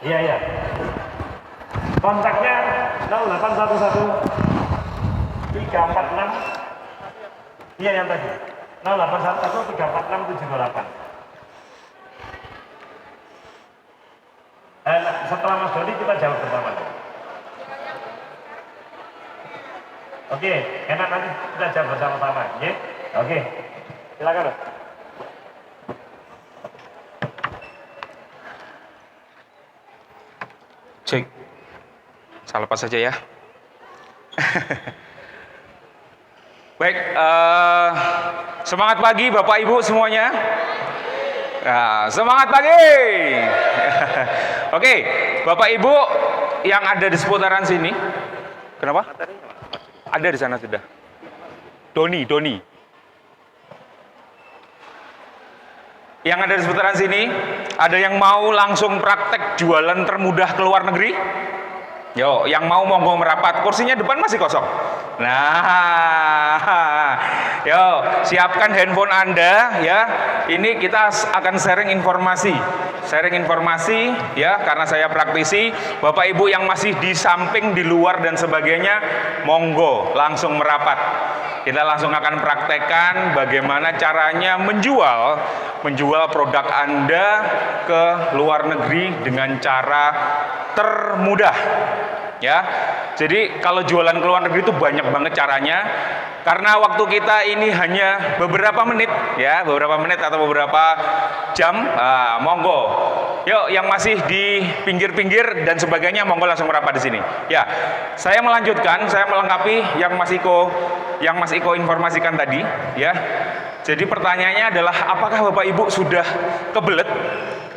Iya, iya. Kontaknya 0811 346. Iya yang tadi. 0811 346 728. Setelah Mas Dodi kita jawab bersama. Oke, enak nanti kita jawab bersama-sama, ya? Oke, silakan. Cek, salah pas saja ya. Baik, semangat pagi Bapak Ibu semuanya. Nah, semangat pagi. Oke, Bapak Ibu yang ada di seputaran sini. Kenapa? Ada di sana sudah. Doni. Yang ada di seputaran sini, ada yang mau langsung praktek jualan termudah ke luar negeri? Yo, yang mau monggo merapat, kursinya depan masih kosong. Nah, yo, siapkan handphone Anda ya. Ini kita akan sharing informasi ya, karena saya praktisi. Bapak Ibu yang masih di samping, di luar dan sebagainya, monggo langsung merapat. Kita langsung akan praktekkan bagaimana caranya menjual produk Anda ke luar negeri dengan cara termudah. Ya, jadi kalau jualan ke luar negeri itu banyak banget caranya. Karena waktu kita ini hanya beberapa menit atau beberapa jam, monggo. Yuk, yang masih di pinggir-pinggir dan sebagainya, monggo langsung merapat di sini. Ya, saya melanjutkan, saya melengkapi yang Mas Iko informasikan tadi. Ya, jadi pertanyaannya adalah, apakah Bapak Ibu sudah kebelet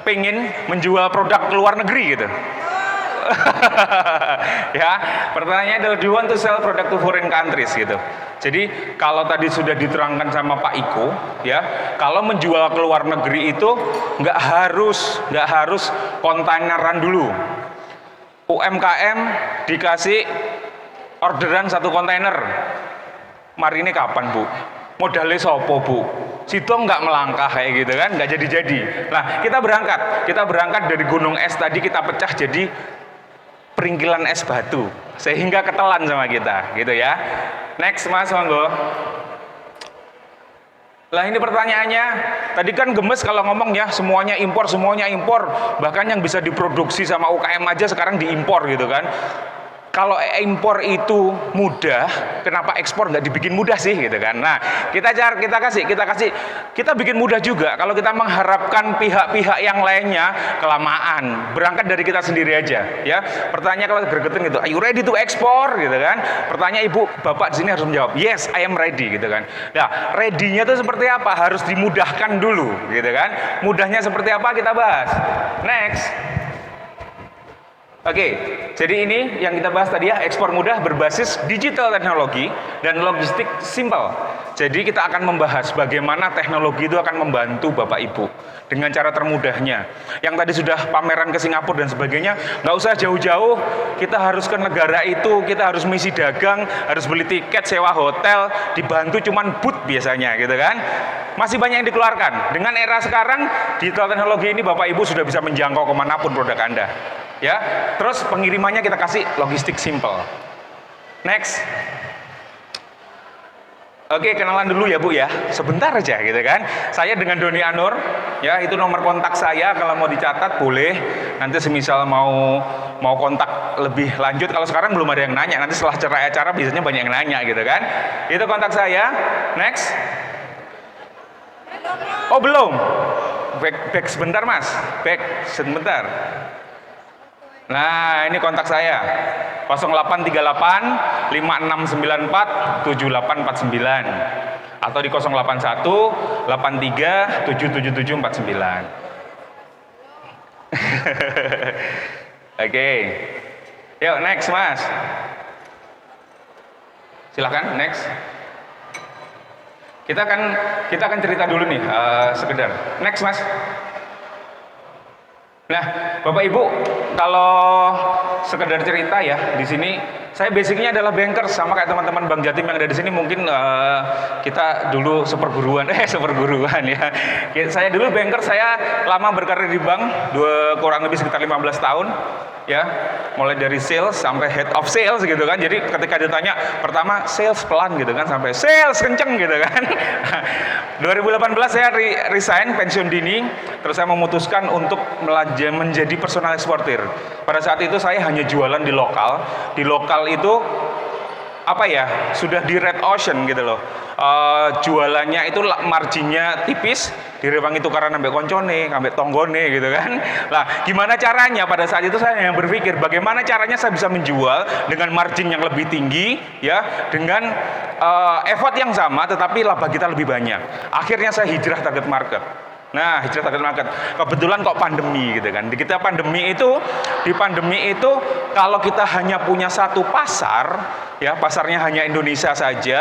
pengen menjual produk ke luar negeri gitu? Ya, pertanyaannya adalah, do you want to sell product to foreign countries gitu. Jadi kalau tadi sudah diterangkan sama Pak Iko, ya, kalau menjual ke luar negeri itu nggak harus kontaineran dulu. UMKM dikasih orderan 1 kontainer. Mari ini kapan, Bu? Modalnya sopo, Bu? Situ nggak melangkah kayak gitu kan, nggak jadi-jadi. Nah, kita berangkat dari gunung es tadi, kita pecah jadi peringkilan es batu, sehingga ketelan sama kita, gitu ya. Next, Mas, monggo. Lah ini pertanyaannya, tadi kan gemes kalau ngomong ya, semuanya impor, bahkan yang bisa diproduksi sama UKM aja sekarang diimpor gitu kan. Kalau impor itu mudah, kenapa ekspor nggak dibikin mudah sih gitu kan? Nah, kita bikin mudah juga. Kalau kita mengharapkan pihak-pihak yang lainnya, kelamaan. Berangkat dari kita sendiri aja, ya. Pertanyaan kalau gregetan gitu, are you ready to export gitu kan? Pertanyaan ibu, bapak di sini harus menjawab, yes, I am ready gitu kan. Nah, ready-nya itu seperti apa? Harus dimudahkan dulu gitu kan? Mudahnya seperti apa kita bahas. Next. Oke, jadi ini yang kita bahas tadi ya, ekspor mudah berbasis digital teknologi dan logistik simple. Jadi kita akan membahas bagaimana teknologi itu akan membantu Bapak Ibu dengan cara termudahnya. Yang tadi sudah pameran ke Singapura dan sebagainya, nggak usah jauh-jauh, kita harus ke negara itu, kita harus misi dagang, harus beli tiket, sewa hotel, dibantu cuman booth biasanya gitu kan. Masih banyak yang dikeluarkan. Dengan era sekarang, digital teknologi ini Bapak Ibu sudah bisa menjangkau kemanapun produk Anda. Ya, terus pengirimannya kita kasih logistik simple. Next. Oke, kenalan dulu ya Bu ya, sebentar aja gitu kan. Saya dengan Doni Anur, ya, itu nomor kontak saya, kalau mau dicatat boleh. Nanti semisal mau kontak lebih lanjut, kalau sekarang belum ada yang nanya, nanti setelah acara biasanya banyak yang nanya gitu kan. Itu kontak saya. Next. Oh belum. Back sebentar Mas, back sebentar. Nah, ini kontak saya 0838 5694 7849 atau di 081 83 77749. Oke. Yuk, next Mas. Silakan, next. Kita akan cerita dulu nih, sekedar. Next Mas. Nah, Bapak Ibu, kalau sekedar cerita ya, di sini Saya basicnya adalah bankers, sama kayak teman-teman Bang Jatim yang ada di sini. Mungkin kita dulu seperguruan ya. Saya dulu bankers, saya lama berkarir di bank, kurang lebih sekitar 15 tahun ya, mulai dari sales sampai head of sales gitu kan. Jadi ketika ditanya pertama sales pelan gitu kan, sampai sales kenceng gitu kan. 2018 saya resign, pensiun dini, terus saya memutuskan untuk menjadi personal eksportir. Pada saat itu saya hanya jualan di lokal. Di lokal itu apa ya, sudah di red ocean gitu loh. Jualannya itu marginnya tipis, direwangi tukaran ambek koncone, ambek tonggone gitu kan. Lah, gimana caranya? Pada saat itu saya yang berpikir bagaimana caranya saya bisa menjual dengan margin yang lebih tinggi ya, dengan effort yang sama tetapi laba kita lebih banyak. Akhirnya saya hijrah target market. Nah, hijrah target market. Kebetulan kok pandemi gitu kan. Di pandemi itu kalau kita hanya punya satu pasar, ya pasarnya hanya Indonesia saja,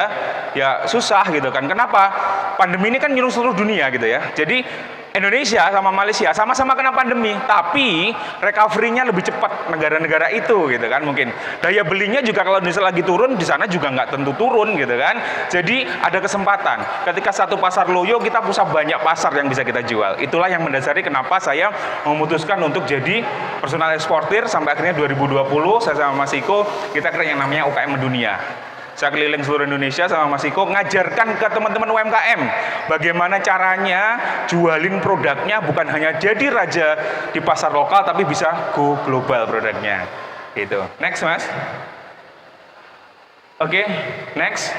ya susah gitu kan. Kenapa? Pandemi ini kan nyuruh seluruh dunia gitu ya. Jadi Indonesia sama Malaysia sama-sama kena pandemi, tapi recovery-nya lebih cepat negara-negara itu gitu kan. Mungkin daya belinya juga kalau Indonesia lagi turun, di sana juga nggak tentu turun gitu kan. Jadi ada kesempatan. Ketika satu pasar loyo, kita pusat banyak pasar yang bisa kita jual. Itulah yang mendasari kenapa saya memutuskan untuk jadi personal eksportir. Sampai akhirnya 2020 saya sama Mas Iko kita kira yang namanya UKM Mendunia. Saya keliling seluruh Indonesia sama Mas Iko, ngajarkan ke teman-teman UMKM bagaimana caranya jualin produknya bukan hanya jadi raja di pasar lokal, tapi bisa go global produknya. Gitu. Next, Mas. Oke, next.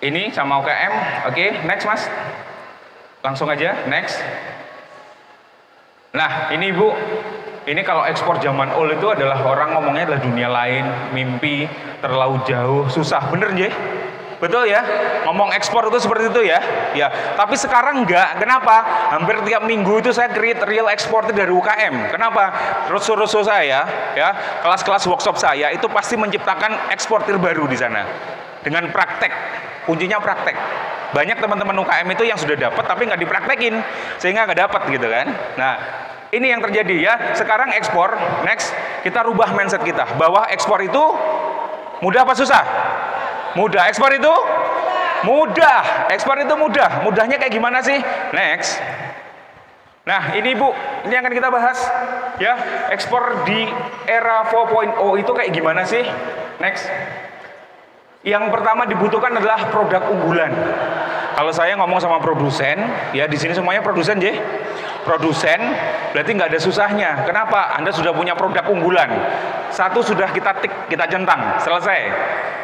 Ini sama UKM. Oke, next, Mas. Langsung aja, next. Nah, ini Ibu. Ini kalau ekspor zaman old itu adalah orang ngomongnya adalah dunia lain, mimpi, terlalu jauh, susah. Bener nggih? Betul ya? Ngomong ekspor itu seperti itu ya? Ya. Tapi sekarang enggak. Kenapa? Hampir tiap minggu itu saya create real ekspor dari UKM. Kenapa? Rusuh-rusuh saya, ya, kelas-kelas workshop saya itu pasti menciptakan eksportir baru di sana. Dengan praktek. Kuncinya praktek. Banyak teman-teman UKM itu yang sudah dapat tapi nggak dipraktekin, sehingga nggak dapat gitu kan. Nah, ini yang terjadi ya. Sekarang ekspor, next, kita rubah mindset kita bahwa ekspor itu mudah apa susah? Mudah. Ekspor itu mudah. Ekspor itu mudah. Mudahnya kayak gimana sih? Next. Nah, ini Bu, ini akan kita bahas ya. Ekspor di era 4.0 itu kayak gimana sih? Next. Yang pertama dibutuhkan adalah produk unggulan. Kalau saya ngomong sama produsen, ya di sini semuanya produsen, J. Produsen berarti nggak ada susahnya. Kenapa? Anda sudah punya produk unggulan. Satu sudah kita tik, kita centang, selesai.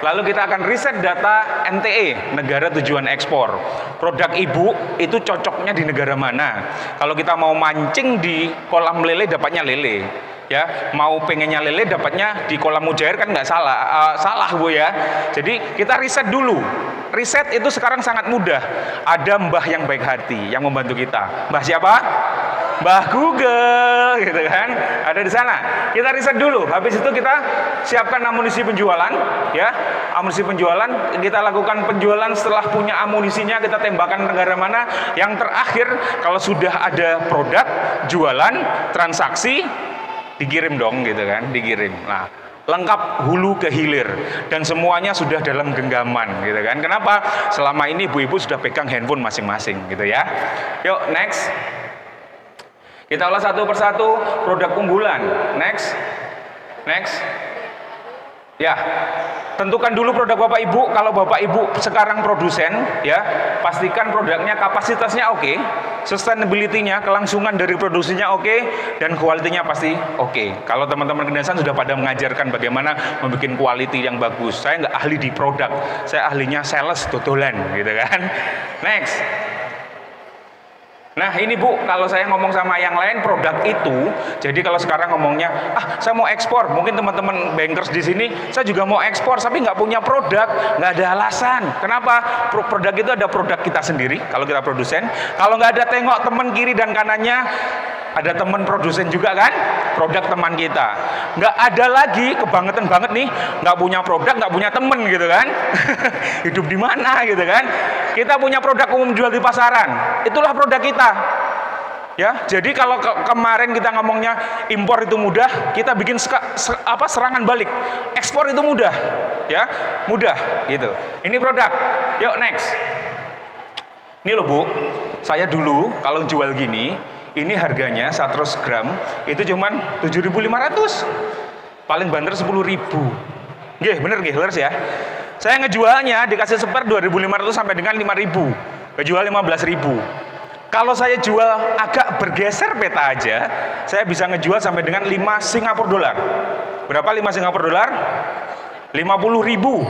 Lalu kita akan riset data NTE, negara tujuan ekspor. Produk ibu itu cocoknya di negara mana? Kalau kita mau mancing di kolam lele, dapatnya lele. Ya, mau pengennya lele dapatnya di kolam mujair kan nggak salah, salah Bu ya. Jadi kita riset dulu. Riset itu sekarang sangat mudah. Ada mbah yang baik hati yang membantu kita. Mbah siapa? Mbah Google, gitu kan? Ada di sana. Kita riset dulu. Habis itu kita siapkan amunisi penjualan, ya. Amunisi penjualan, kita lakukan penjualan setelah punya amunisinya, kita tembakan negara mana. Yang terakhir, kalau sudah ada produk, jualan, transaksi, dikirim dong gitu kan, dikirim. Nah, lengkap hulu ke hilir dan semuanya sudah dalam genggaman gitu kan. Kenapa? Selama ini ibu-ibu sudah pegang handphone masing-masing gitu ya. Yuk, next. Kita ulas satu persatu produk unggulan. Next. Next. Ya, tentukan dulu produk Bapak Ibu. Kalau Bapak Ibu sekarang produsen, ya, pastikan produknya kapasitasnya oke, sustainability-nya, kelangsungan dari produksinya oke, dan kualitinya pasti oke. Kalau teman-teman kedinasan sudah pada mengajarkan bagaimana membuat quality yang bagus. Saya nggak ahli di produk, saya ahlinya sales dodolan, gitu kan. Next. Nah ini Bu, kalau saya ngomong sama yang lain produk itu, jadi kalau sekarang ngomongnya, saya mau ekspor, mungkin teman-teman bankers di sini, saya juga mau ekspor, tapi nggak punya produk, nggak ada alasan. Kenapa? Produk itu ada produk kita sendiri, kalau kita produsen. Kalau nggak ada, tengok teman kiri dan kanannya, ada teman produsen juga kan, produk teman kita. Nggak ada lagi kebangetan banget nih, nggak punya produk, nggak punya temen gitu kan. Hidup di mana gitu kan. Kita punya produk umum jual di pasaran, itulah produk kita. Ya, jadi kalau kemarin kita ngomongnya impor itu mudah, kita bikin serangan balik. Ekspor itu mudah, ya, mudah gitu. Ini produk. Yuk next. Ini loh Bu, saya dulu kalau jual gini, ini harganya 100 gram itu cuman 7.500. Paling banter 10.000. Nggih, bener nggih, leres ya. Saya ngejualnya dikasih spare 2.500 sampai dengan 5.000. Kejual 15.000. Kalau saya jual agak bergeser peta aja, saya bisa ngejual sampai dengan 5 Singapura dolar. Berapa 5 Singapura dolar? 50.000.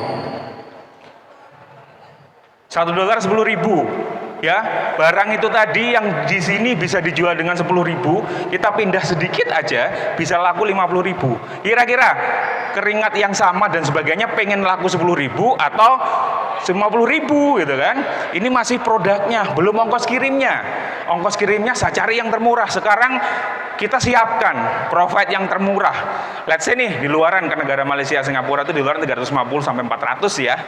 1 dolar 10.000. Ya, barang itu tadi yang di sini bisa dijual dengan 10.000, kita pindah sedikit aja bisa laku 50.000. Kira-kira keringat yang sama dan sebagainya pengen laku 10.000 atau 50.000 gitu kan? Ini masih produknya, belum ongkos kirimnya. Ongkos kirimnya saya cari yang termurah. Sekarang kita siapkan provide yang termurah. Let's say nih di luaran ke negara Malaysia, Singapura itu di luaran 350 sampai 400 ya.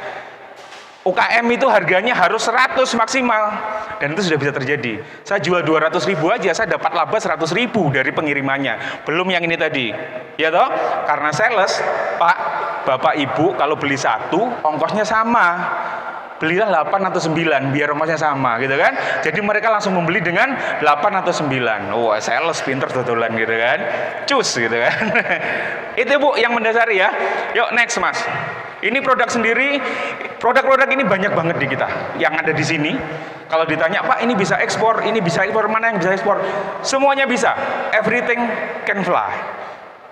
UKM itu harganya harus 100 maksimal, dan itu sudah bisa terjadi. Saya jual 200.000 aja, saya dapat laba 100.000 dari pengirimannya. Belum yang ini tadi, ya toh? Karena sales, Pak, Bapak, Ibu, kalau beli satu, ongkosnya sama. Belilah 8 atau 9, biar ongkosnya sama, gitu kan? Jadi mereka langsung membeli dengan 8 atau 9. Oh, sales pinter dodolan gitu kan? Cus gitu kan? Itu Bu yang mendasari ya. Yuk next Mas. Ini produk sendiri, produk-produk ini banyak banget di kita yang ada di sini. Kalau ditanya, Pak ini bisa ekspor, ini bisa ekspor, mana yang bisa ekspor? Semuanya bisa, everything can fly.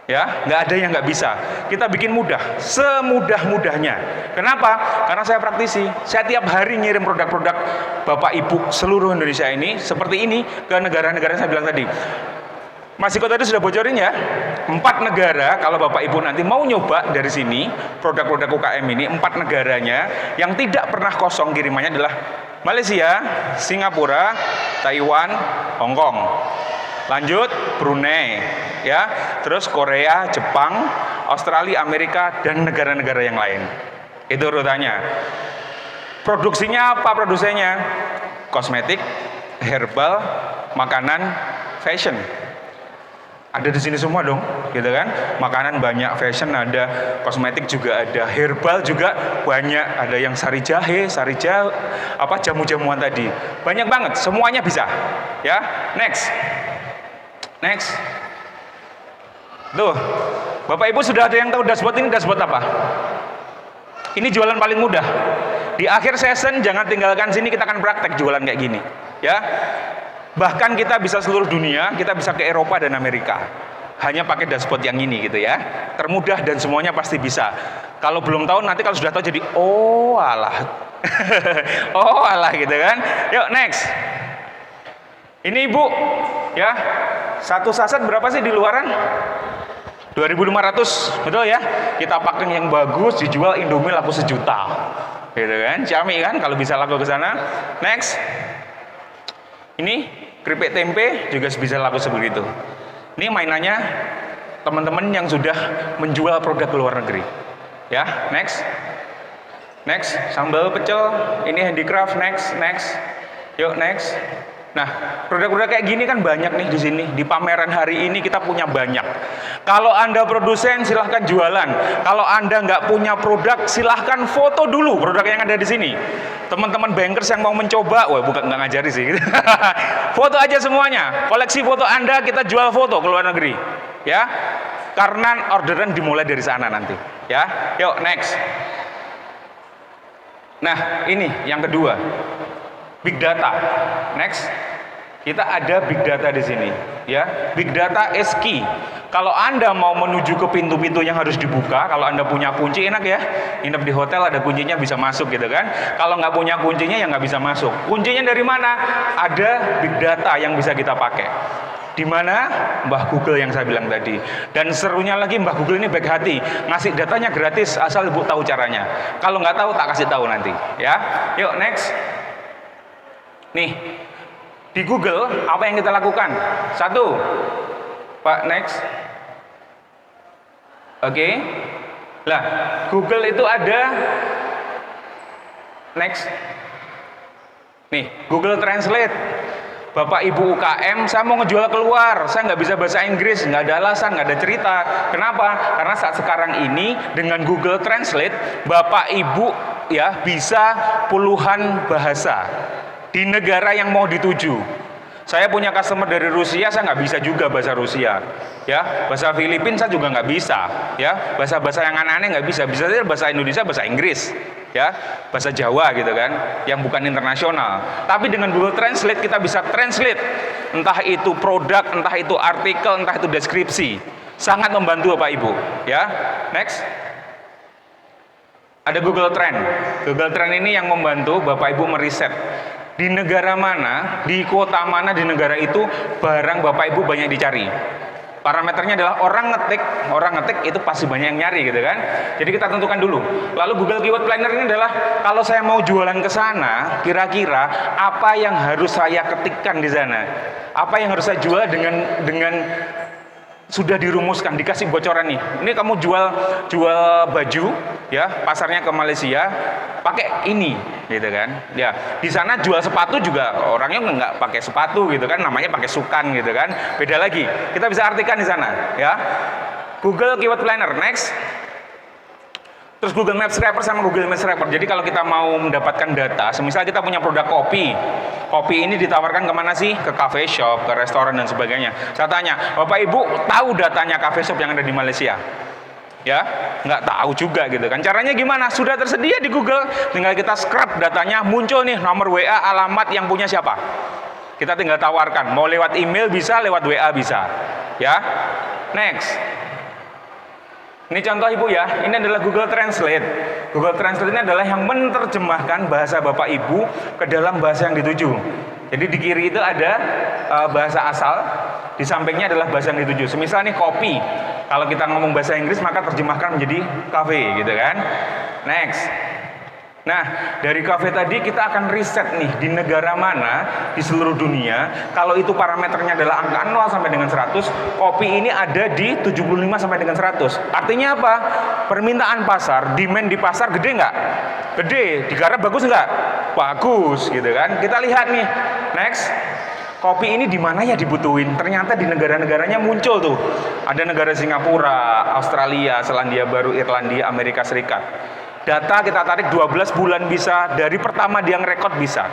Ya, nggak ada yang nggak bisa. Kita bikin mudah, semudah-mudahnya. Kenapa? Karena saya praktisi. Saya tiap hari ngirim produk-produk Bapak Ibu seluruh Indonesia ini seperti ini ke negara-negara yang saya bilang tadi. Mas Iko tadi sudah bocorin ya, 4 negara kalau Bapak Ibu nanti mau nyoba dari sini produk-produk UKM ini, 4 negaranya yang tidak pernah kosong kirimannya adalah Malaysia, Singapura, Taiwan, Hong Kong. Lanjut Brunei, ya, terus Korea, Jepang, Australia, Amerika, dan negara-negara yang lain. Itu urutannya. Produksinya apa produsennya? Kosmetik, herbal, makanan, fashion. Ada di sini semua dong, gitu kan? Makanan banyak, fashion ada, kosmetik juga ada, herbal juga banyak. Ada yang sari jahe, jamu-jamuan tadi. Banyak banget, semuanya bisa. Ya, next. Tuh, Bapak Ibu sudah ada yang tahu dashboard ini dashboard apa? Ini jualan paling mudah. Di akhir session jangan tinggalkan sini, kita akan praktek jualan kayak gini. Ya. Bahkan kita bisa seluruh dunia, kita bisa ke Eropa dan Amerika. Hanya pakai dashboard yang ini gitu ya. Termudah dan semuanya pasti bisa. Kalau belum tahu, nanti kalau sudah tahu jadi oh alah. Oh alah gitu kan. Yuk next. Ini Ibu, ya. Satu saset berapa sih di luaran? 2.500, betul ya? Kita pakai yang bagus, dijual Indomie laku 1 juta. Gitu kan? Ciamik kan kalau bisa laku ke sana. Next. Ini keripik tempe juga bisa laku seperti itu. Ini mainannya teman-teman yang sudah menjual produk ke luar negeri. Ya, next. Sambal pecel, ini handicraft, next. Yuk, next. Nah, produk-produk kayak gini kan banyak nih di sini. Di pameran hari ini kita punya banyak. Kalau Anda produsen silahkan jualan. Kalau Anda nggak punya produk, silahkan foto dulu produk yang ada di sini. Teman-teman bankers yang mau mencoba, wah bukan nggak ngajari sih. Foto aja semuanya. Koleksi foto Anda kita jual foto ke luar negeri. Ya, karena orderan dimulai dari sana nanti. Ya, yuk next. Nah, ini yang kedua. Big data. Next. Kita ada big data di sini, ya. Big data is key. Kalau Anda mau menuju ke pintu-pintu yang harus dibuka, kalau Anda punya kunci enak ya. Nginep di hotel ada kuncinya bisa masuk gitu kan. Kalau nggak punya kuncinya ya nggak bisa masuk. Kuncinya dari mana? Ada big data yang bisa kita pakai. Di mana? Mbah Google yang saya bilang tadi. Dan serunya lagi Mbah Google ini baik hati, ngasih datanya gratis asal Ibu tahu caranya. Kalau nggak tahu tak kasih tahu nanti, ya. Yuk next. Nih, di Google apa yang kita lakukan? 1, Pak, next. Oke. Lah, Google itu ada next. Nih, Google Translate. Bapak Ibu UKM, saya mau ngejual keluar, saya nggak bisa bahasa Inggris, nggak ada alasan, nggak ada cerita. Kenapa? Karena saat sekarang ini dengan Google Translate, Bapak Ibu ya bisa puluhan bahasa di negara yang mau dituju. Saya punya customer dari Rusia, saya nggak bisa juga bahasa Rusia, ya. Bahasa Filipina saya juga nggak bisa, ya. Bahasa-bahasa yang aneh-aneh nggak bisa. Bisa saja bahasa Indonesia, bahasa Inggris, ya. Bahasa Jawa gitu kan, yang bukan internasional. Tapi dengan Google Translate kita bisa translate, entah itu produk, entah itu artikel, entah itu deskripsi. Sangat membantu Bapak Ibu, ya. Next. Ada Google Trend. Google Trend ini yang membantu Bapak Ibu meriset di negara mana, di kota mana di negara itu barang Bapak Ibu banyak dicari. Parameternya adalah orang ngetik itu pasti banyak yang nyari gitu kan. Jadi kita tentukan dulu. Lalu Google Keyword Planner ini adalah kalau saya mau jualan ke sana, kira-kira apa yang harus saya ketikkan di sana? Apa yang harus saya jual dengan sudah dirumuskan, dikasih bocoran nih. Ini kamu jual baju, ya, pasarnya ke Malaysia, pakai ini, gitu kan? Ya, di sana jual sepatu juga orangnya nggak pakai sepatu, gitu kan? Namanya pakai sukan, gitu kan? Beda lagi. Kita bisa artikan di sana, ya. Google Keyword Planner, next. Terus Google Maps Scraper sama Google Maps Scraper. Jadi kalau kita mau mendapatkan data, semisal kita punya produk kopi ini ditawarkan kemana sih? Ke cafe shop, ke restoran dan sebagainya. Saya tanya, Bapak Ibu tahu datanya cafe shop yang ada di Malaysia? Ya, nggak tahu juga gitu kan. Caranya gimana? Sudah tersedia di Google, tinggal kita scrap datanya, muncul nih nomor WA, alamat yang punya siapa. Kita tinggal tawarkan, mau lewat email bisa, lewat WA bisa. Ya, next. Ini contoh Ibu ya, ini adalah Google Translate. Google Translate ini adalah yang menerjemahkan bahasa Bapak Ibu ke dalam bahasa yang dituju. Jadi di kiri itu ada bahasa asal, di sampingnya adalah bahasa yang dituju. Semisal nih kopi, kalau kita ngomong bahasa Inggris maka terjemahkan menjadi cafe gitu kan. Next. Nah, dari cafe tadi kita akan riset nih di negara mana di seluruh dunia. Kalau itu parameternya adalah angka 0 sampai dengan 100, kopi ini ada di 75 sampai dengan 100. Artinya apa? Permintaan pasar, demand di pasar gede nggak? Gede. Digarap bagus nggak? Bagus, gitu kan? Kita lihat nih. Next. Kopi ini di mana ya dibutuhin? Ternyata di negara-negaranya muncul tuh. Ada negara Singapura, Australia, Selandia Baru, Irlandia, Amerika Serikat. Data kita tarik 12 bulan bisa, dari pertama dia ngerekod bisa.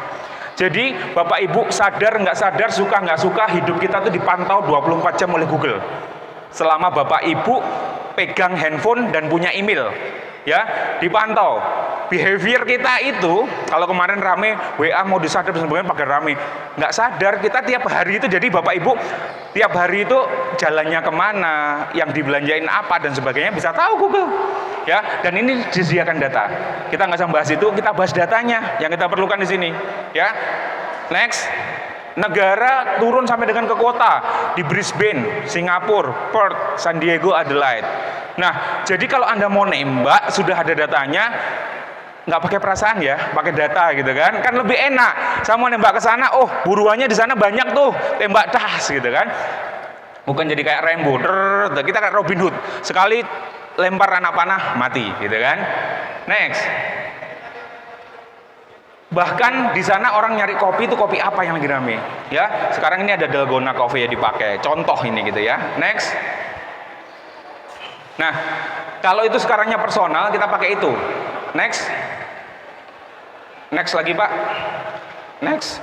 Jadi Bapak Ibu sadar nggak sadar, suka nggak suka, hidup kita tuh dipantau 24 jam oleh Google. Selama Bapak Ibu pegang handphone dan punya email, ya, dipantau. Behavior kita itu, kalau kemarin rame, WA mau disadap sebenarnya pakai rame. Nggak sadar, kita tiap hari itu, jadi Bapak Ibu tiap hari itu jalannya kemana, yang dibelanjain apa dan sebagainya bisa tahu Google. Ya, dan ini disediakan data. Kita nggak usah bahas itu, kita bahas datanya yang kita perlukan di sini. Ya, next. Negara turun sampai dengan ke kota di Brisbane, Singapura, Perth, San Diego, Adelaide. Nah, jadi kalau Anda mau nembak sudah ada datanya, nggak pakai perasaan ya, pakai data gitu kan lebih enak. Saya mau nembak ke sana, oh buruannya di sana banyak tuh, tembak das gitu kan. Bukan jadi kayak Rambo, kita kayak Robin Hood, sekali lempar anak panah mati gitu kan. Next. Bahkan di sana orang nyari kopi itu kopi apa yang lagi rame ya. Sekarang ini ada Dalgona Coffee ya dipakai, contoh ini gitu ya. Next. Nah, kalau itu sekarangnya personal kita pakai itu. Next. Next lagi Pak. Next.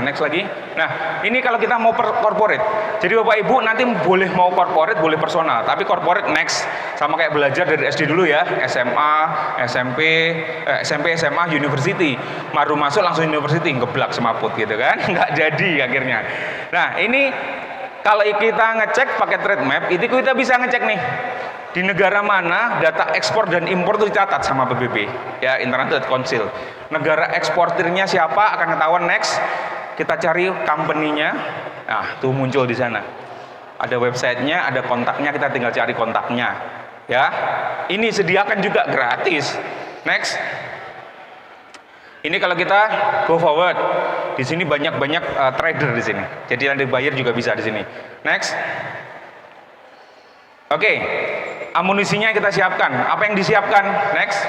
Next lagi. Nah, ini kalau kita mau corporate. Jadi Bapak Ibu nanti boleh mau corporate, boleh personal. Tapi corporate next. Sama kayak belajar dari SD dulu ya. SMA, SMP, SMA, university. Baru masuk langsung university, ngeblak semaput gitu kan. Nggak jadi akhirnya. Nah, ini kalau kita ngecek pakai trade map, itu kita bisa ngecek nih. Di negara mana data ekspor dan impor itu dicatat sama PBB ya, International Trade Council. Negara eksportirnya siapa akan ketahuan. Next, kita cari company-nya. Nah, tuh muncul di sana. Ada websitenya, ada kontaknya, kita tinggal cari kontaknya. Ya, ini sediakan juga gratis. Next, ini kalau kita go forward, di sini banyak trader di sini. Jadi nanti buyer juga bisa di sini. Next, oke. Amunisinya kita siapkan. Apa yang disiapkan? Next.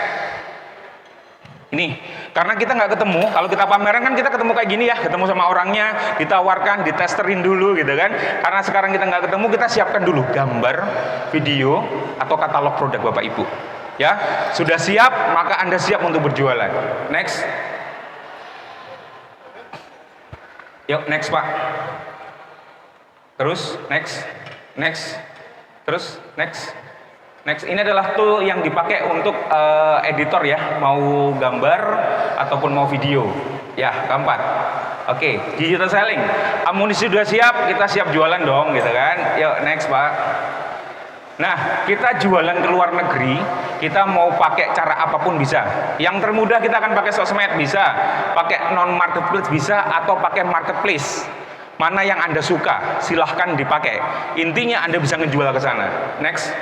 Ini, karena kita nggak ketemu, kalau kita pameran kan kita ketemu kayak gini ya, ketemu sama orangnya, ditawarkan, ditesterin dulu gitu kan. Karena sekarang kita nggak ketemu, kita siapkan dulu gambar, video, atau katalog produk Bapak Ibu. Ya, sudah siap, maka Anda siap untuk berjualan. Next. Yuk, next Pak. Terus, next. Terus, next. Ini adalah tool yang dipakai untuk editor ya, mau gambar ataupun mau video. Ya, keempat. Oke, digital selling. Amunisi sudah siap, kita siap jualan dong gitu kan. Yuk, next Pak. Nah, kita jualan ke luar negeri, kita mau pakai cara apapun bisa. Yang termudah kita akan pakai sosmed bisa, pakai non marketplace bisa, atau pakai marketplace. Mana yang Anda suka, silahkan dipakai. Intinya Anda bisa ngejual ke sana. Next.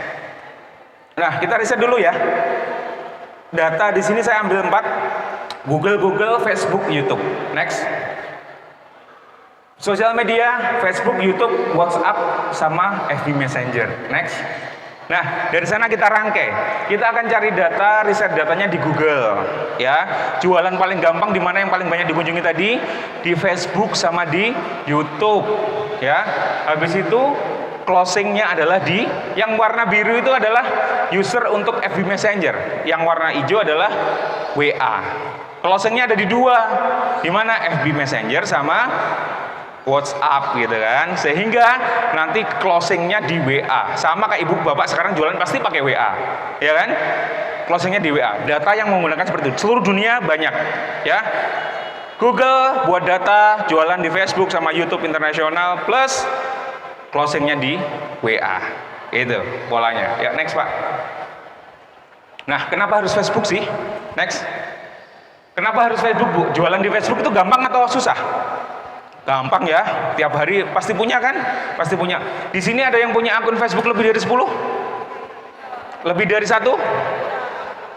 Nah, kita riset dulu ya. Data di sini saya ambil 4. Google, Facebook, YouTube. Next. Sosial media, Facebook, YouTube, WhatsApp, sama FB Messenger. Next. Nah, dari sana kita rangkai. Kita akan cari data, riset datanya di Google. Ya, jualan paling gampang di mana yang paling banyak dikunjungi tadi? Di Facebook sama di YouTube. Ya, habis itu closingnya adalah di yang warna biru itu adalah user untuk FB Messenger, yang warna hijau adalah WA. Closingnya ada di 2, di mana FB Messenger sama WhatsApp gitu kan, sehingga nanti closingnya di WA. Sama kayak ibu bapak sekarang jualan pasti pakai WA, ya kan? Closingnya di WA. Data yang menggunakan seperti itu seluruh dunia banyak, ya. Google buat data jualan di Facebook sama YouTube internasional, plus closingnya di WA. Itu polanya. Ya, next Pak. Nah, kenapa harus Facebook sih? Next. Kenapa harus Facebook, Bu? Jualan di Facebook itu gampang atau susah? Gampang ya. Tiap hari pasti punya kan? Pasti punya. Di sini ada yang punya akun Facebook lebih dari 10? Lebih dari 1?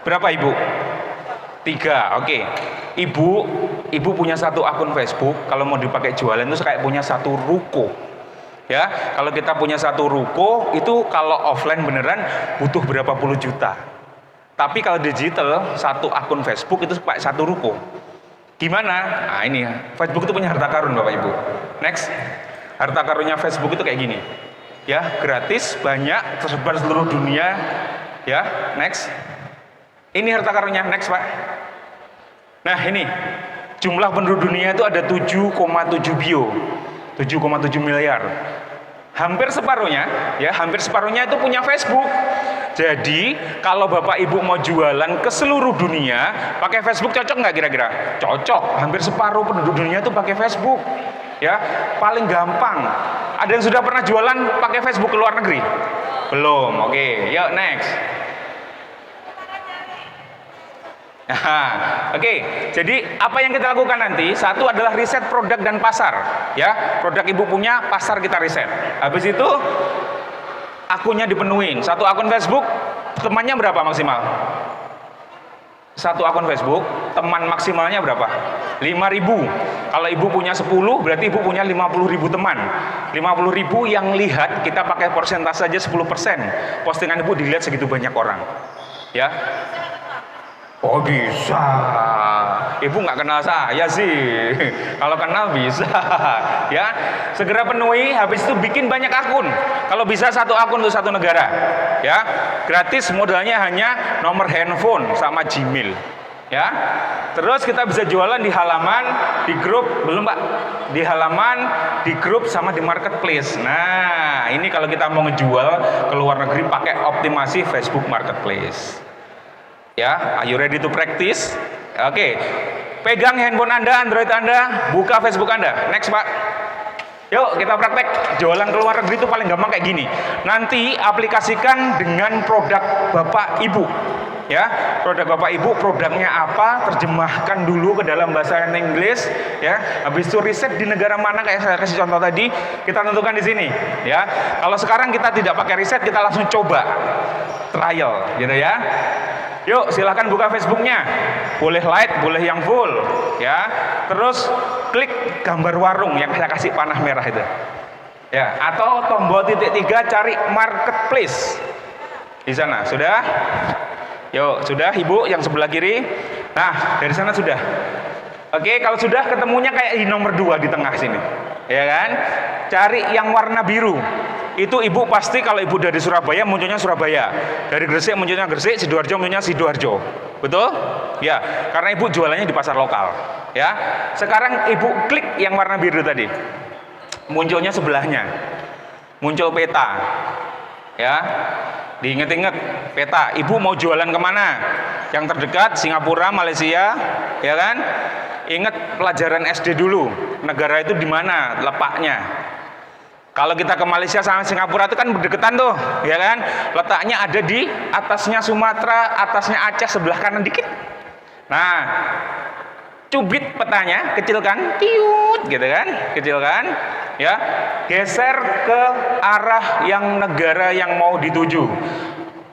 Berapa Ibu? 3. Oke. Ibu punya 1 akun Facebook, kalau mau dipakai jualan itu kayak punya 1 ruko. Ya, kalau kita punya 1 ruko itu kalau offline beneran butuh berapa puluh juta. Tapi kalau digital 1 akun Facebook itu kayak 1 ruko. Gimana? Nah ini ya, Facebook itu punya harta karun Bapak Ibu. Next. Harta karunnya Facebook itu kayak gini. Ya, gratis, banyak, tersebar seluruh dunia. Ya, next. Ini harta karunnya, next Pak. Nah ini, jumlah penduduk dunia itu ada 7,7 bio. 7,7 miliar. Hampir separuhnya, ya, hampir separuhnya itu punya Facebook. Jadi, kalau Bapak Ibu mau jualan ke seluruh dunia, pakai Facebook cocok nggak kira-kira? Cocok. Hampir separuh penduduk dunia itu pakai Facebook. Ya, paling gampang. Ada yang sudah pernah jualan pakai Facebook ke luar negeri? Belum. Oke, yuk next. Oke, jadi apa yang kita lakukan nanti? 1 adalah riset produk dan pasar, ya. Produk Ibu punya, pasar kita riset. Habis itu akunnya dipenuhin. 1 akun Facebook, temannya berapa maksimal? 1 akun Facebook, teman maksimalnya berapa? 5.000. Kalau Ibu punya 10, berarti Ibu punya 50.000 teman. 50.000 yang lihat, kita pakai persentase saja 10%. Postingan Ibu dilihat segitu banyak orang, ya. Oh bisa. Ibu nggak kenal saya sih. Kalau kenal bisa. Ya, segera penuhi. Habis itu bikin banyak akun. Kalau bisa 1 akun untuk 1 negara. Ya, gratis. Modalnya hanya nomor handphone sama Gmail. Ya, terus kita bisa jualan di halaman, di grup, belum Pak? Di halaman, di grup sama di marketplace. Nah, ini kalau kita mau ngejual ke luar negeri pakai optimasi Facebook Marketplace. Ya, are you ready to practice? Oke, pegang handphone Anda, Android Anda, buka Facebook Anda. Next Pak. Yuk kita praktek. Jualan ke luar negeri itu paling gampang kayak gini. Nanti aplikasikan dengan produk Bapak Ibu. Ya, produk Bapak Ibu, produknya apa? Terjemahkan dulu ke dalam bahasa Inggris. Ya, habis itu riset di negara mana kayak saya kasih contoh tadi. Kita tentukan di sini. Ya, kalau sekarang kita tidak pakai riset, kita langsung coba trial, gitu ya. Yuk silahkan buka Facebooknya, boleh light, boleh yang full, ya. Terus klik gambar warung yang saya kasih panah merah itu, ya. Atau tombol titik 3 cari marketplace di sana. Sudah? Yuk sudah Ibu yang sebelah kiri. Nah, dari sana sudah. Oke, kalau sudah ketemunya kayak di nomor 2 di tengah sini. Ya kan? Cari yang warna biru. Itu ibu pasti kalau ibu dari Surabaya munculnya Surabaya. Dari Gresik munculnya Gresik, Sidoarjo munculnya Sidoarjo. Betul? Ya, karena ibu jualannya di pasar lokal. Ya. Sekarang ibu klik yang warna biru tadi. Munculnya sebelahnya. Muncul peta. Ya. Diinget-inget peta. Ibu mau jualan kemana? Yang terdekat Singapura, Malaysia, ya kan? Ingat pelajaran SD dulu. Negara itu di mana letaknya? Kalau kita ke Malaysia sama Singapura itu kan berdekatan tuh, ya kan? Letaknya ada di atasnya Sumatera, atasnya Aceh, sebelah kanan dikit. Nah, cubit petanya, kecilkan, tiut, gitu kan? Kecilkan, ya. Geser ke arah yang negara yang mau dituju.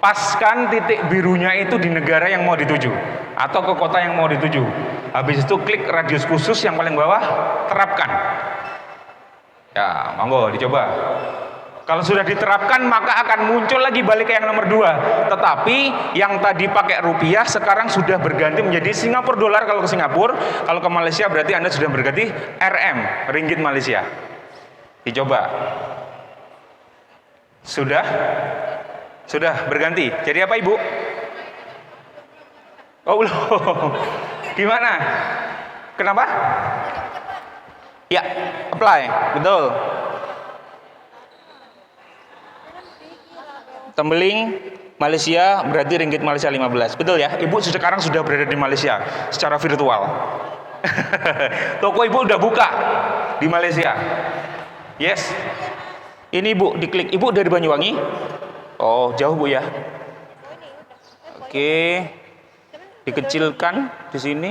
Paskan titik birunya itu di negara yang mau dituju atau ke kota yang mau dituju. Habis itu klik radius khusus yang paling bawah, terapkan. Ya, monggo dicoba. Kalau sudah diterapkan maka akan muncul lagi balik ke yang nomor 2. Tetapi yang tadi pakai rupiah sekarang sudah berganti menjadi Singapura dolar kalau ke Singapura. Kalau ke Malaysia berarti Anda sudah berganti RM, ringgit Malaysia. Dicoba. Sudah? Sudah berganti. Jadi apa Ibu? Oh belum. Gimana? Kenapa? Ya, apply. Betul. Tembeling Malaysia berarti ringgit Malaysia 15. Betul ya? Ibu sekarang sudah berada di Malaysia secara virtual. Toko Ibu udah buka di Malaysia. Yes. Ini Ibu diklik. Ibu dari Banyuwangi? Oh, jauh Bu ya. Oke. Dikecilkan di sini.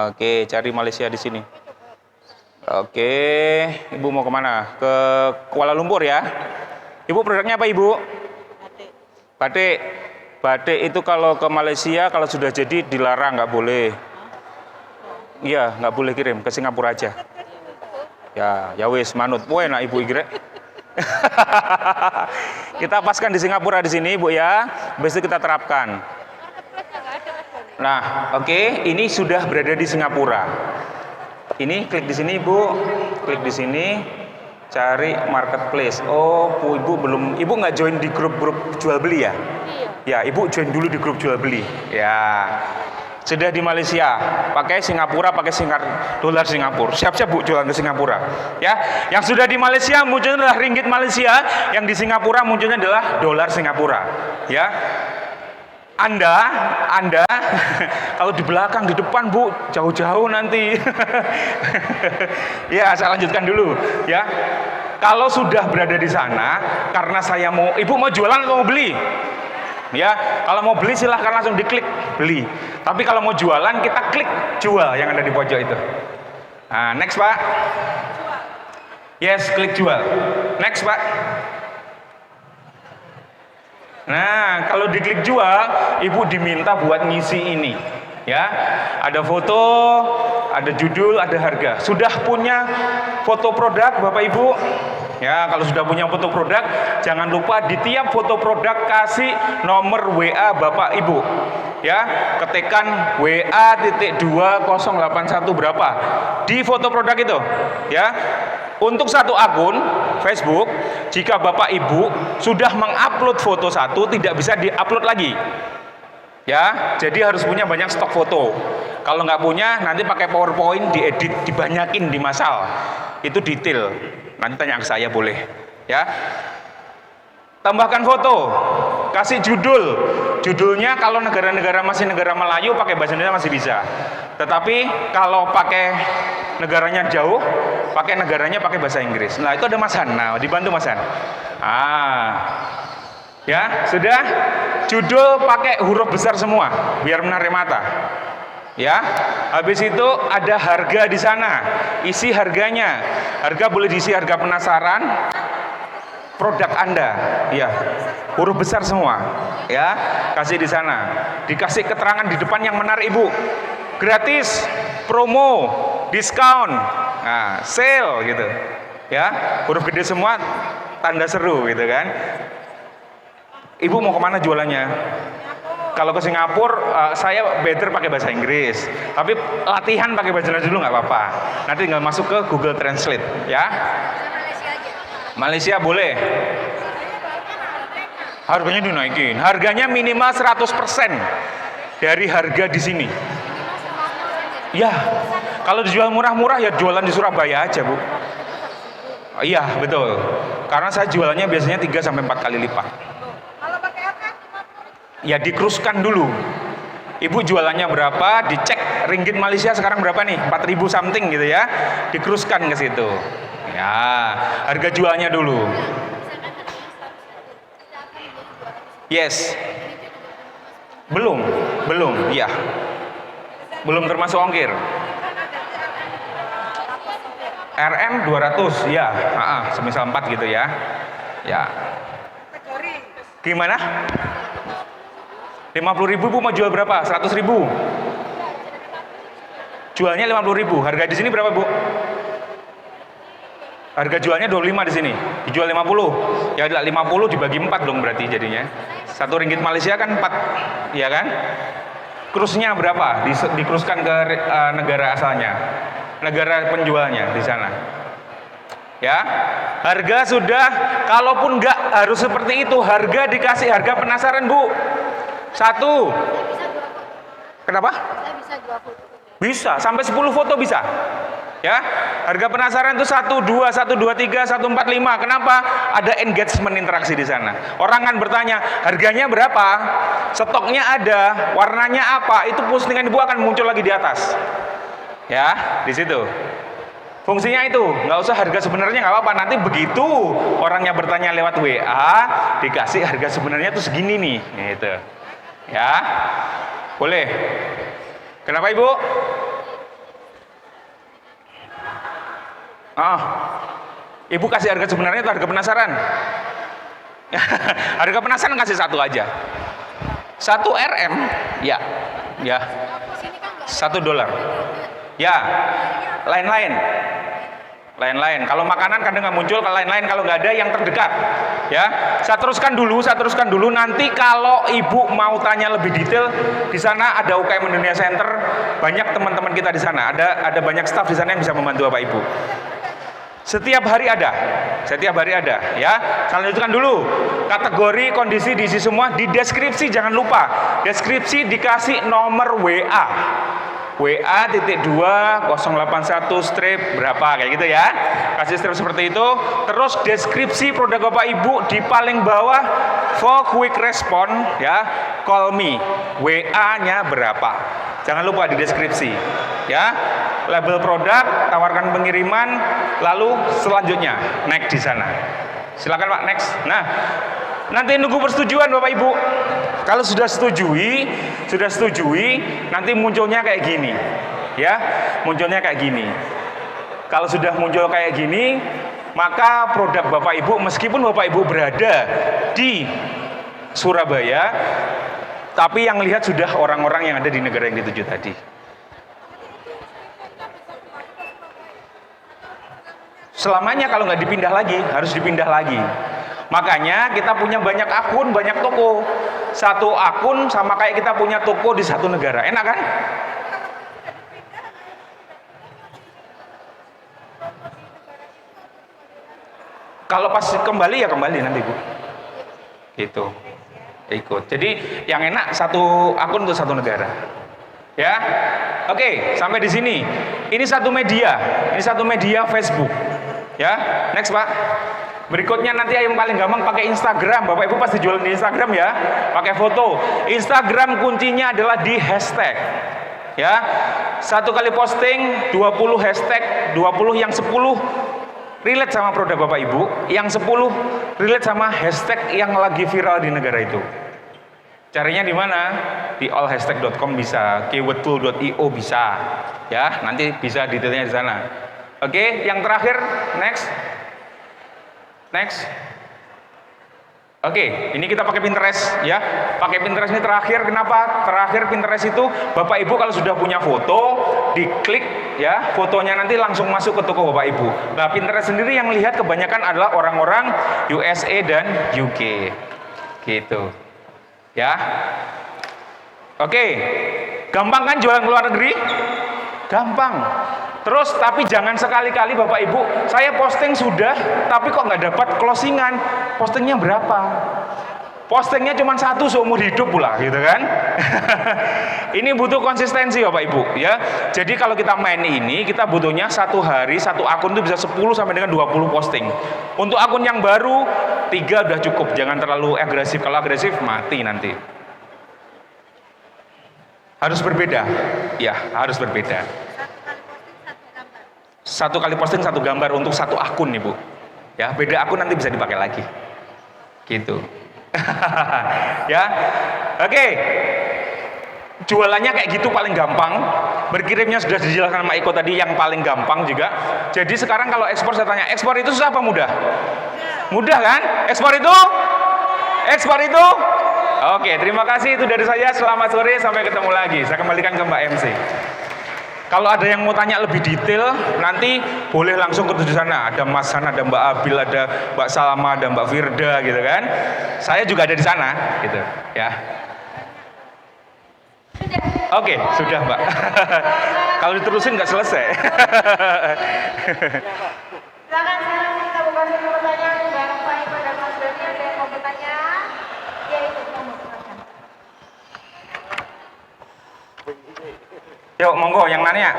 Oke, cari Malaysia di sini. Oke, Ibu mau kemana? Ke Kuala Lumpur ya. Ibu produknya apa Ibu? Batik. Batik itu kalau ke Malaysia kalau sudah jadi dilarang, nggak boleh. Iya, nggak boleh kirim ke Singapura aja. Ya wis manut. Wah, enak Ibu Igrek. Kita paskan di Singapura di sini Bu ya. Habis itu kita terapkan. Nah, oke, ini sudah berada di Singapura. Ini klik di sini Ibu, klik di sini, cari marketplace. Oh, Ibu nggak join di grup-grup jual beli ya? Iya. Ya, Ibu join dulu di grup jual beli. Ya, sudah di Malaysia, pakai Singapura, pakai dolar Singapura. Siap-siap Bu jualan ke Singapura. Ya, yang sudah di Malaysia munculnya adalah ringgit Malaysia, yang di Singapura munculnya adalah dolar Singapura. Ya. Anda kalau di belakang, di depan Bu, jauh-jauh nanti. Ya, saya lanjutkan dulu ya. Kalau sudah berada di sana, karena saya Ibu mau jualan atau mau beli? Ya, kalau mau beli silahkan langsung diklik beli. Tapi kalau mau jualan kita klik jual yang ada di pojok itu. Nah, next Pak. Yes, klik jual. Next Pak. Nah, kalau diklik jual, Ibu diminta buat ngisi ini. Ya, ada foto, ada judul, ada harga. Sudah punya foto produk Bapak Ibu? Ya, kalau sudah punya foto produk, jangan lupa di tiap foto produk kasih nomor WA Bapak Ibu. Ya, ketikkan WA.2081 berapa di foto produk itu. Ya. Untuk satu akun Facebook, jika Bapak Ibu sudah mengupload foto satu, tidak bisa diupload lagi. Ya, jadi harus punya banyak stok foto. Kalau nggak punya, nanti pakai PowerPoint, diedit, dibanyakin di masal. Itu detail. Nanti tanya ke saya boleh. Ya. Tambahkan foto, kasih judul. Judulnya kalau negara-negara masih negara Melayu pakai bahasa Indonesia masih bisa. Tetapi kalau pakai negaranya jauh, pakai negaranya pakai bahasa Inggris. Nah, itu ada Mas Han. Nah, dibantu Mas Han. Ya, sudah. Judul pakai huruf besar semua biar menarik mata. Ya. Habis itu ada harga di sana. Isi harganya. Harga boleh diisi harga penasaran. Produk Anda, ya, huruf besar semua, ya, kasih di sana. Dikasih keterangan di depan yang menarik Ibu. Gratis, promo, diskon, nah, sale gitu, ya, huruf gede semua, tanda seru gitu kan. Ibu mau kemana jualannya? Kalau ke Singapura, saya better pakai bahasa Inggris. Tapi latihan pakai bahasa Inggris dulu nggak apa-apa. Nanti tinggal masuk ke Google Translate, ya. Malaysia boleh. Harganya dinaikin. Harganya minimal 100% dari harga di sini. Ya, kalau dijual murah-murah ya jualan di Surabaya aja, Bu. Iya, betul. Karena saya jualannya biasanya 3-4 kali lipat. Ya dikruskan dulu. Ibu jualannya berapa, dicek ringgit Malaysia sekarang berapa nih? 4.000 something gitu ya. Dikruskan ke situ. Ya, harga jualnya dulu. Yes. Belum, ya. Belum termasuk ongkir. RM 200, ya. Semisal 4 gitu ya. Ya. Gimana? 50.000 Bu mau jual berapa? 100.000. Jualnya 50.000. Harga di sini berapa, Bu? Harga jualnya 25 di sini. Dijual 50. Ya udah 50 dibagi 4 dong berarti jadinya. 1 ringgit Malaysia kan 4, ya kan? Krusnya berapa? Dikruskan ke negara asalnya. Negara penjualnya di sana. Ya. Harga sudah, kalaupun enggak harus seperti itu, harga dikasih harga penasaran, Bu. 1. Kenapa? Bisa, sampai 10 foto bisa. Ya, harga penasaran itu 1, 2, 1, 2, 3, 1, 4, 5. Kenapa? Ada engagement interaksi di sana. Orang kan bertanya, harganya berapa? Stoknya ada, warnanya apa? Itu postingan Ibu akan muncul lagi di atas. Ya, di situ. Fungsinya itu, nggak usah harga sebenarnya nggak apa-apa. Nanti begitu orangnya bertanya lewat WA, dikasih harga sebenarnya tuh segini nih, gitu. Ya, boleh. Kenapa Ibu? Ibu kasih harga sebenarnya atau harga penasaran? Harga penasaran kasih 1 aja. 1 RM, ya. $1. Ya, lain-lain. Kalau makanan kadang nggak muncul, kalau lain-lain kalau nggak ada yang terdekat. Ya, saya teruskan dulu. Nanti kalau Ibu mau tanya lebih detail, di sana ada UKM Indonesia Center, banyak teman-teman kita di sana. Ada banyak staf di sana yang bisa membantu Bapak Ibu. Setiap hari ada, ya. Saya lanjutkan dulu. Kategori, kondisi, diisi semua. Di deskripsi jangan lupa. Deskripsi dikasih nomor WA. WA.2 081 strip berapa, kayak gitu ya. Kasih strip seperti itu. Terus deskripsi produk Bapak Ibu di paling bawah, for quick respon, ya. Call me. WA-nya berapa? Jangan lupa di deskripsi, ya. Label produk, tawarkan pengiriman, lalu selanjutnya next di sana. Silakan Pak, next. Nah, nanti nunggu persetujuan Bapak Ibu. Kalau sudah setujui, nanti munculnya kayak gini. Ya, munculnya kayak gini. Kalau sudah muncul kayak gini, maka produk Bapak Ibu, meskipun Bapak Ibu berada di Surabaya, tapi yang lihat sudah orang-orang yang ada di negara yang dituju tadi. Selamanya kalau nggak dipindah lagi, harus dipindah lagi. Makanya kita punya banyak akun, banyak toko. Satu akun sama kayak kita punya toko di satu negara. Enak kan? Kalau pas kembali ya kembali nanti Bu. Gitu. Ikut. Jadi yang enak satu akun untuk satu negara. Ya. Oke, sampai di sini. Ini satu media. Ini satu media Facebook. Ya. Next, Pak. Berikutnya nanti yang paling gampang pakai Instagram. Bapak Ibu pasti jualan di Instagram ya. Pakai foto. Instagram kuncinya adalah di hashtag. Ya. Satu kali posting 20 hashtag, 20 yang 10 relate sama produk Bapak Ibu, yang 10 relate sama hashtag yang lagi viral di negara itu. Caranya di mana? Di allhashtag.com bisa, keywordtool.io bisa. Ya, nanti bisa detailnya di sana. Oke, yang terakhir, next. Oke, ini kita pakai Pinterest ya. Pakai Pinterest ini terakhir. Kenapa? Terakhir Pinterest itu Bapak Ibu kalau sudah punya foto, diklik ya, fotonya nanti langsung masuk ke toko Bapak Ibu. Nah, Pinterest sendiri yang lihat kebanyakan adalah orang-orang USA dan UK. Gitu. Ya. Oke, gampang kan jualan ke luar negeri? Gampang. Terus tapi jangan sekali-kali Bapak Ibu, saya posting sudah, tapi kok nggak dapat closingan. Postingnya berapa? Postingnya cuma satu seumur hidup pula, gitu kan? Ini butuh konsistensi Bapak Ibu, ya. Jadi kalau kita main ini, kita butuhnya satu hari satu akun itu bisa 10 sampai dengan 20 posting. Untuk akun yang baru 3 udah cukup, jangan terlalu agresif. Kalau agresif mati nanti. Harus berbeda, ya harus berbeda. Satu kali posting satu gambar untuk satu akun nih Bu. Ya beda akun nanti bisa dipakai lagi. Gitu. Ya, oke. Jualannya kayak gitu paling gampang. Berkirimnya sudah dijelaskan sama Iko tadi yang paling gampang juga. Jadi sekarang kalau ekspor saya tanya, ekspor itu susah apa mudah? Mudah kan? Ekspor itu? Ekspor itu? Oke, terima kasih itu dari saya. Selamat sore, sampai ketemu lagi. Saya kembalikan ke Mbak MC. Kalau ada yang mau tanya lebih detail, nanti boleh langsung ke tujuh sana. Ada Mas Han, ada Mbak Abil, ada Mbak Salma, ada Mbak Firda, gitu kan. Saya juga ada di sana, gitu, ya. Oke, sudah Mbak. Kalau diterusin nggak selesai. Silakan sekarang kita buka sesi pertanyaan bareng Pak Iko dan Mas Doni. Ada yang mau bertanya? Ya itu kamu silakan. Yuk, monggo yang nanya.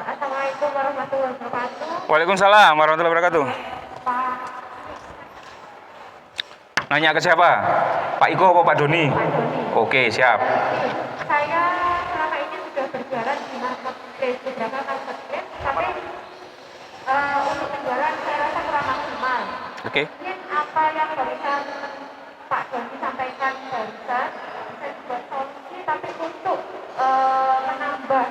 Assalamualaikum warahmatullahi wabarakatuh. Waalaikumsalam warahmatullahi wabarakatuh. Pak Nanya ke siapa? Pak Iko apa Pak Doni? Doni. Oke, siap. Saya selama ini sudah berjualan di marketplace, beberapa marketplace, tapi untuk penjualan saya rasa kurang maksimal. Oke. Mungkin apa yang barusan Pak Doni sampaikan barusan, saya buat solusi, tapi untuk menambah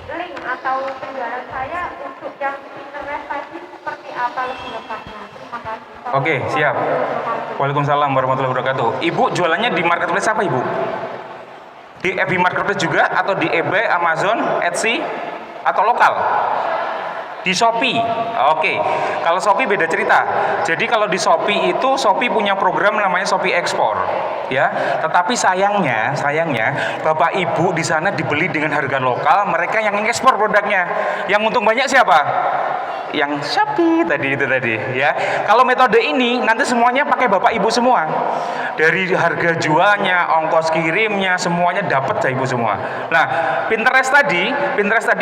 link atau penjualan saya untuk yang Pinterest tadi seperti apa lebih lengkapnya. Terima kasih. Oke, siap. Waalaikumsalam warahmatullahi wabarakatuh. Ibu jualannya di marketplace apa Ibu? Di FB Marketplace juga atau di eBay, Amazon, Etsy atau lokal? Di Shopee. Oke. Kalau Shopee beda cerita. Jadi kalau di Shopee itu Shopee punya program namanya Shopee Ekspor, ya. Tetapi sayangnya Bapak Ibu di sana dibeli dengan harga lokal, mereka yang ekspor produknya. Yang untung banyak siapa? Yang Shopee tadi itu tadi, ya. Kalau metode ini nanti semuanya pakai Bapak Ibu semua. Dari harga jualnya, ongkos kirimnya, semuanya dapat Ibu semua. Nah, Pinterest tadi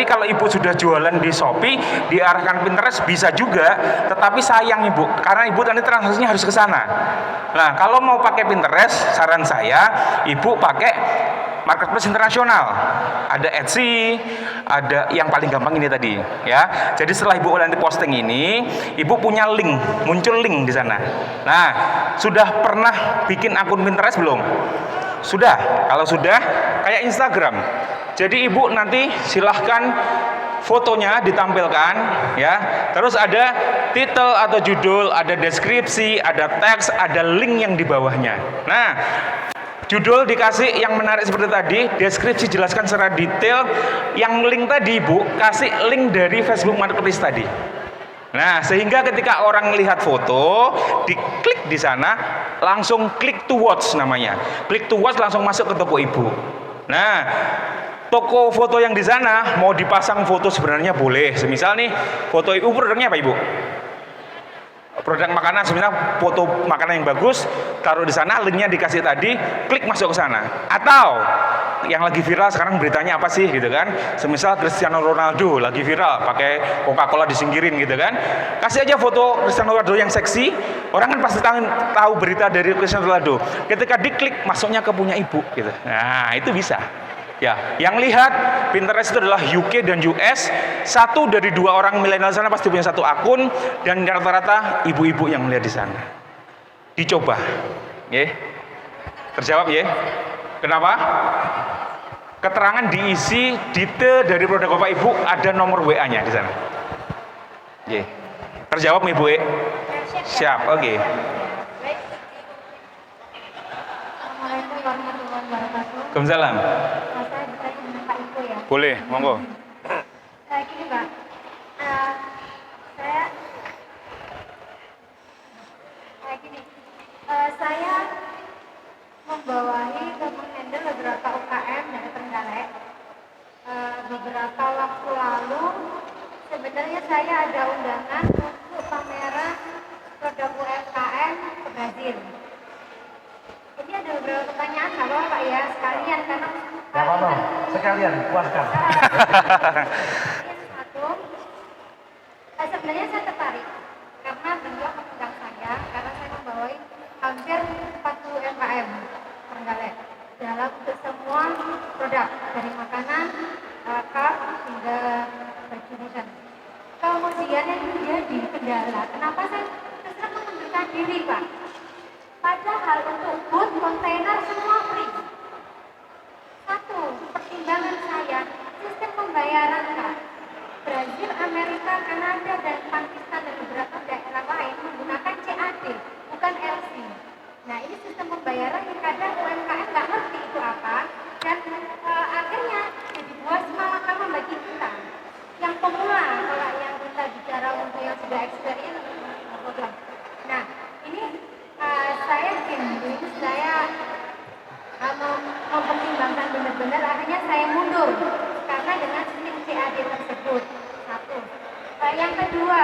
kalau Ibu sudah jualan di Shopee, diarahkan Pinterest bisa juga, tetapi sayang Ibu, karena Ibu nanti transaksinya harus ke sana. Nah, kalau mau pakai Pinterest, saran saya Ibu pakai marketplace internasional. Ada Etsy, ada yang paling gampang ini tadi, ya. Jadi setelah Ibu nanti posting ini, Ibu punya link, muncul link di sana. Nah, sudah pernah bikin akun Pinterest belum? Sudah. Kalau sudah, kayak Instagram. Jadi Ibu nanti silahkan fotonya ditampilkan, ya. Terus ada titel atau judul, ada deskripsi, ada teks, ada link yang di bawahnya. Nah, judul dikasih yang menarik seperti tadi, deskripsi jelaskan secara detail, yang link tadi Ibu kasih link dari Facebook Marketplace tadi. Nah, sehingga ketika orang melihat foto, diklik di sana, langsung klik to watch namanya. Klik to watch langsung masuk ke toko Ibu. Nah, toko foto yang di sana mau dipasang foto sebenarnya boleh. Semisal nih, foto Ibu produknya apa Ibu? Produk makanan, sebenarnya foto makanan yang bagus, taruh di sana, linknya dikasih tadi, klik masuk ke sana. Atau yang lagi viral sekarang beritanya apa sih gitu kan? Semisal Cristiano Ronaldo lagi viral, pakai Coca-Cola disingkirin gitu kan? Kasih aja foto Cristiano Ronaldo yang seksi, orang kan pasti tahu berita dari Cristiano Ronaldo. Ketika diklik masuknya ke punya Ibu gitu. Nah, itu bisa. Ya, yang lihat Pinterest itu adalah UK dan US. 1 dari 2 orang milenial sana pasti punya satu akun, dan rata-rata ibu-ibu yang melihat di sana. Dicoba, ya. Terjawab ya. Kenapa? Keterangan diisi detail dari produk Bapak Ibu, ada nomor WA-nya di sana. Ya. Terjawab Ibu? Siap, oke. Assalamualaikum warahmatullahi wabarakatuh. Waalaikumsalam. Saya bisa dengan Pak Iko ya. Boleh, monggo. Gini Pak, saya gini, saya karena Gak apa-apa, sekalian puaskan. yang satu, sebenarnya saya tertarik karena beliau mengundang saya karena saya membawai hampir 40 UMKM Trenggalek dalam untuk semua produk dari makanan, cup hingga baju fashion. Kemudian yang menjadi kendala, kenapa saya terus mengundurkan diri, Pak? Padahal untuk booth, kontainer semua free. Satu, pertimbangan saya, sistem pembayaran, Kak. Brazil, Amerika, Kanada, dan Pakistan dan beberapa daerah lain menggunakan CAD, bukan LC. Nah, ini sistem pembayaran yang kadang UMKM nggak ngerti itu apa, dan akhirnya jadi buat malakama bagi kita. Yang pemula, kalau yang kita bicara untuk yang sudah experience, problem. Nah, ini saya bimbing, saya mempertimbangkan benar-benar, akhirnya saya mundur karena dengan sistem CAD tersebut. Satu. Yang kedua,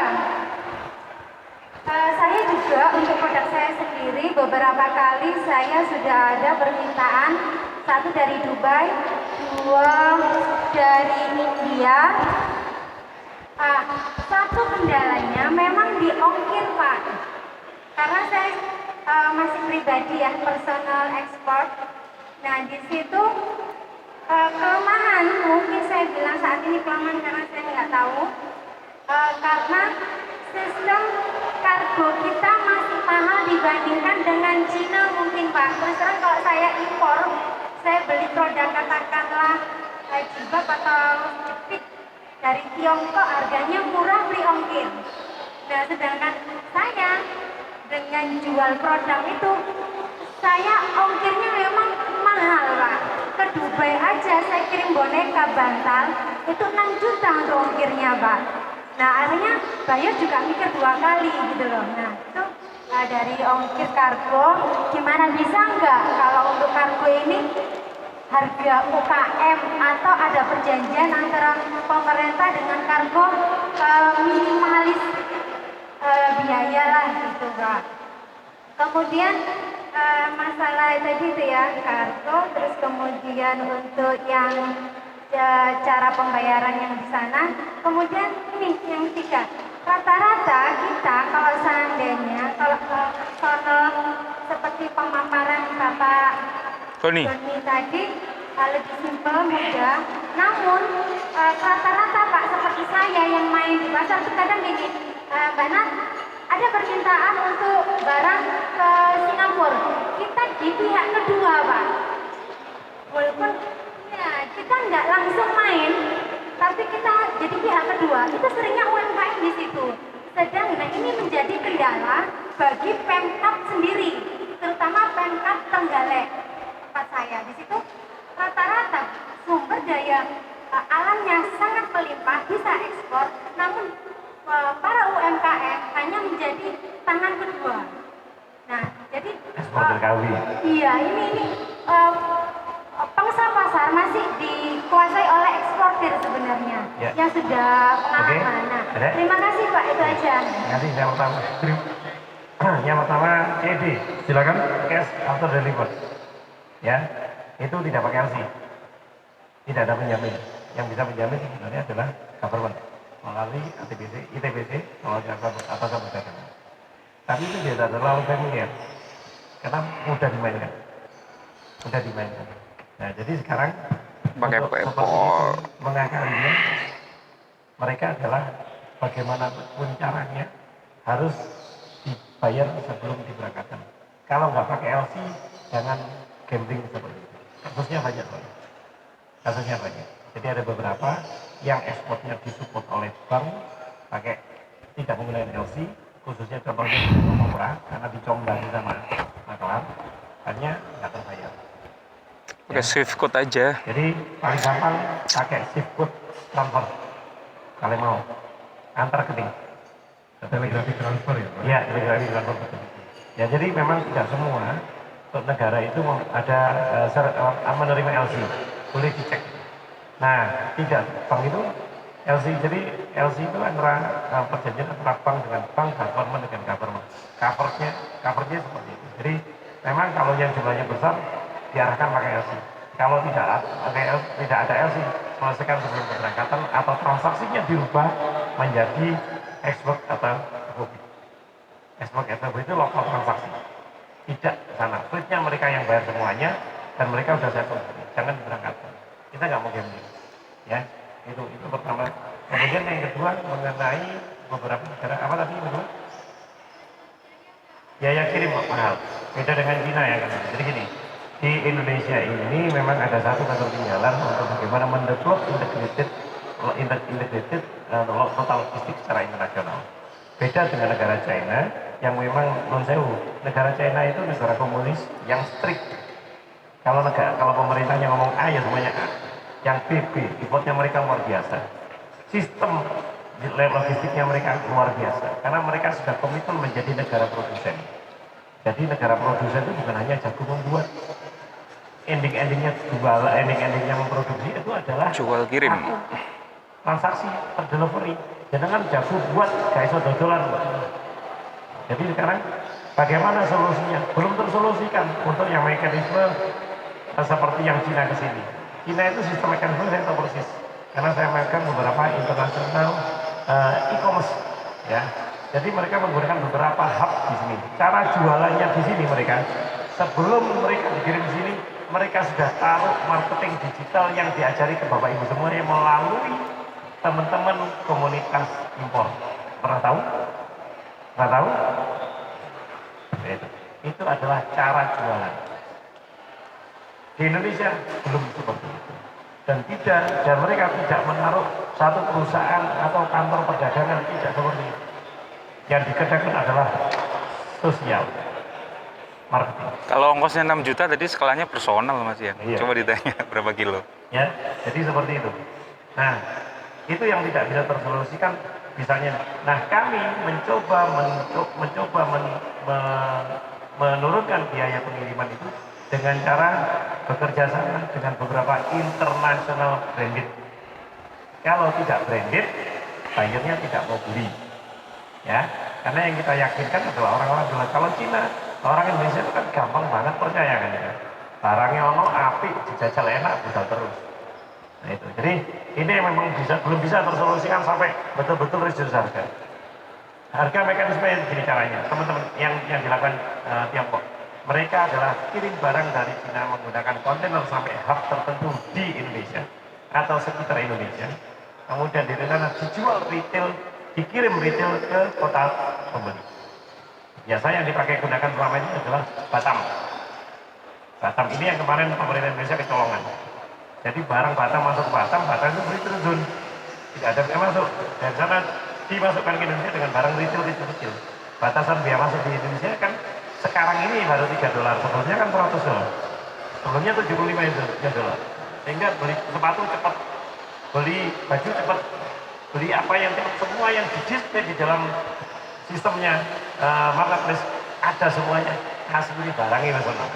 saya juga untuk produk saya sendiri beberapa kali saya sudah ada permintaan, satu dari Dubai, dua dari India. Satu kendalanya memang di ongkir, Pak, karena saya masih pribadi ya, personal export. Nah, di situ kelemahan, mungkin saya bilang saat ini kelemahan karena saya nggak tahu, karena sistem kargo kita masih mahal dibandingkan dengan Cina mungkin, Pak. Terus terang kalau saya impor, saya beli produk katakanlah jilbab atau jepit dari Tiongkok, harganya murah, free ongkir. Nah, sedangkan saya dengan jual produk itu, saya ongkirnya memang mahal, Pak. Ke Dubai aja saya kirim boneka bantal itu 6 juta untuk ongkirnya, Pak. Nah, akhirnya buyer juga mikir 2 kali gitu loh. Nah, itu dari ongkir kargo, gimana bisa enggak kalau untuk kargo ini harga UKM atau ada perjanjian antara pemerintah dengan kargo minimalis biaya lah gitu, Pak. Kemudian masalah tadi itu ya kargo, terus kemudian untuk yang cara pembayaran yang di sana. Kemudian ini yang ketiga, rata-rata kita kalau seandainya kalau seperti pemaparan Bapak Tony tadi lebih simpel, mudah. Namun rata-rata Pak seperti saya yang main di pasar itu kadang gini, Mbak Nat, ada permintaan untuk barang ke Singapura. Kita di pihak kedua, Pak. Walaupun ya, kita nggak langsung main, tapi kita jadi pihak kedua. Itu seringnya UMKM di situ. Sedang nah ini menjadi kendala bagi Pemkab sendiri, terutama Pemkab Trenggalek tempat saya. Di situ rata-rata sumber daya alamnya sangat melimpah, bisa ekspor, namun para UMKM hanya menjadi tangan kedua. Nah, jadi Eksportir kawi. Iya, ini pangsa pasar masih dikuasai oleh eksportir sebenarnya, ya, yang sudah pengalaman. Nah, terima kasih Pak, itu aja. Terima kasih. Yang pertama, yang pertama CED, silakan cash after deliver. Ya, itu tidak pakai LC, tidak ada penjamin. Yang bisa menjamin sebenarnya adalah government melalui ATBC, ITBC, kalau atas kebijakan. Tapi itu tidak terlalu familiar, karena mudah dimainkan, Nah, jadi sekarang pakai untuk PayPal mengakalinya, mereka adalah bagaimanapun caranya harus dibayar sebelum diberangkatkan. Kalau nggak pakai LC, jangan gambling seperti itu. Kasusnya banyak. Jadi ada beberapa yang ekspornya disupport oleh bank pakai tidak menggunakan LC, khususnya contohnya di Murah karena dicomblangin sama makelar, hanya nggak terbayar. pakai Swift code aja. Jadi paling gampang pakai Swift code transfer kalau mau antar rekening. Telegraphic transfer ya, Pak? Iya, telegraphic transfer. Ya, jadi memang tidak semua untuk negara itu ada menerima LC, boleh dicek. Nah, tidak, bank itu LC, jadi LC itu antara perjanjian antara bank dengan bank, government dengan government. Covernya seperti itu. Jadi memang kalau yang jumlahnya besar diarahkan pakai LC. Kalau tidak ada LC, selesaikan sebelum keberangkatan atau transaksinya dirubah menjadi export atau FOB. Export FOB itu lokal transaksi. Tidak ke sana. Fleetnya mereka yang bayar semuanya dan mereka sudah settle. Jangan diberangkatkan. Kita nggak mau gambling. Ya, itu pertama. Kemudian yang kedua mengenai beberapa negara apa tadi yang kedua? Biaya kirim mahal. Beda dengan Cina ya kan. Jadi gini, di Indonesia ini memang ada satu ketertinggalan untuk bagaimana mendevelop integrated total logistik secara internasional. Beda dengan negara China yang memang non sewu. Negara China itu negara komunis yang strict. Kalau pemerintahnya ngomong A ya semuanya A. Yang B, importnya mereka luar biasa. Sistem logistiknya mereka luar biasa. Karena mereka sudah komitmen menjadi negara produsen. Jadi negara produsen itu bukan hanya jago membuat. Ending-endingnya memproduksi itu adalah Jual kirim. Transaksi per delivery. Jangan jago buat gak iso dodolan. Jadi sekarang bagaimana solusinya? Belum tersolusikan untuk yang mekanisme seperti yang Cina ke sini. Cina itu sistem mekanisme saya tahu persis. Karena saya makan beberapa internasional e-commerce, ya. Jadi mereka menggunakan beberapa hub di sini. Cara jualannya di sini mereka sebelum mereka dikirim di sini, mereka sudah taruh marketing digital yang diajari ke bapak ibu semuanya melalui teman-teman komunitas impor. Pernah tahu? Pernah tahu? Itu adalah cara jualan. Di Indonesia belum seperti itu. Dan mereka tidak menaruh satu perusahaan atau kantor perdagangan, tidak seperti itu. Yang dikerjakan adalah sosial marketing. Kalau ongkosnya 6 juta tadi skalanya personal Mas ya. Iya. Coba ditanya berapa kilo. Ya, jadi seperti itu. Nah, itu yang tidak bisa tersolusikan misalnya. Nah, kami mencoba menurunkan biaya pengiriman itu dengan cara bekerja sama dengan beberapa international branded. Kalau tidak branded, buyernya tidak mau beli. Ya, karena yang kita yakinkan adalah orang-orang bilang kalau Cina, orang Indonesia itu kan gampang banget percaya kan ya. Barangnya ono apik, dijajal enak, budal terus. Nah itu. Jadi ini memang belum bisa tersolusikan sampai betul-betul reduce harga. Harga mekanisme yang begini caranya, teman-teman yang dilakukan Tiongkok. Mereka adalah kirim barang dari Cina menggunakan kontainer sampai hub tertentu di Indonesia atau sekitar Indonesia. Kemudian dari sana dijual retail, dikirim retail ke kota pembeli. Biasa yang dipakai gunakan selama ini adalah Batam. Batam ini yang kemarin pemerintah Indonesia kecolongan. Jadi barang Batam masuk ke Batam itu free trade zone. Tidak ada yang masuk. Dari sana dimasukkan ke Indonesia dengan barang retail kecil-kecil. Batasan biaya masuk di Indonesia kan sekarang ini baru $3, sebelumnya kan $100. Sebelumnya $75. Sehingga beli sepatu cepat, beli baju cepat, beli apa yang cepat, semua yang di-display di dalam sistemnya marketplace ada semuanya. Asli barangnya nasional.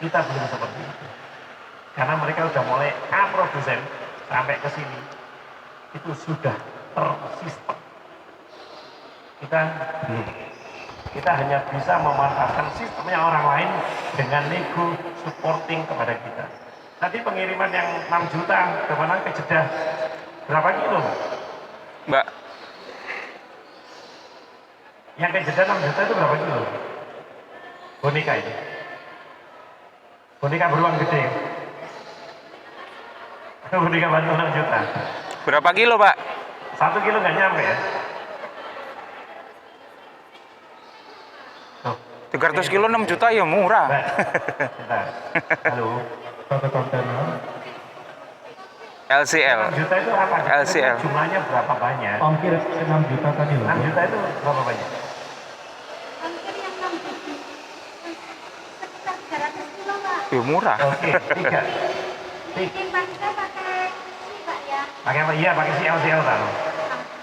Kita belum seperti itu. Karena mereka sudah mulai produsen sampai ke sini itu sudah tersistem. Kita belum. Kita hanya bisa memanfaatkan sistemnya orang lain dengan nego supporting kepada kita. Tadi pengiriman yang 6 juta ke mana, ke Jeddah, berapa kilo? Mbak, Yang ke Jeddah 6 juta itu berapa kilo? Boneka itu. Boneka beruang gede. Boneka bantu 6 juta. berapa kilo Pak? 1 kilo nggak nyampe ya? Tuh. 300 kilo 6 juta ya murah. Mbak, bentar. Halo. Satu kontainer. LCL. 6 juta itu apa? LCL. Jumlahnya berapa banyak? Hampir 6 juta tadi loh. 6 juta itu berapa banyak? Hampir yang 6 juta. Sekitar 300 kilo, Pak. Ya murah. Oke, 3. Bikin pasta pakai si, Pak, ya. Pakai apa? Iya, pakai si LCL kan?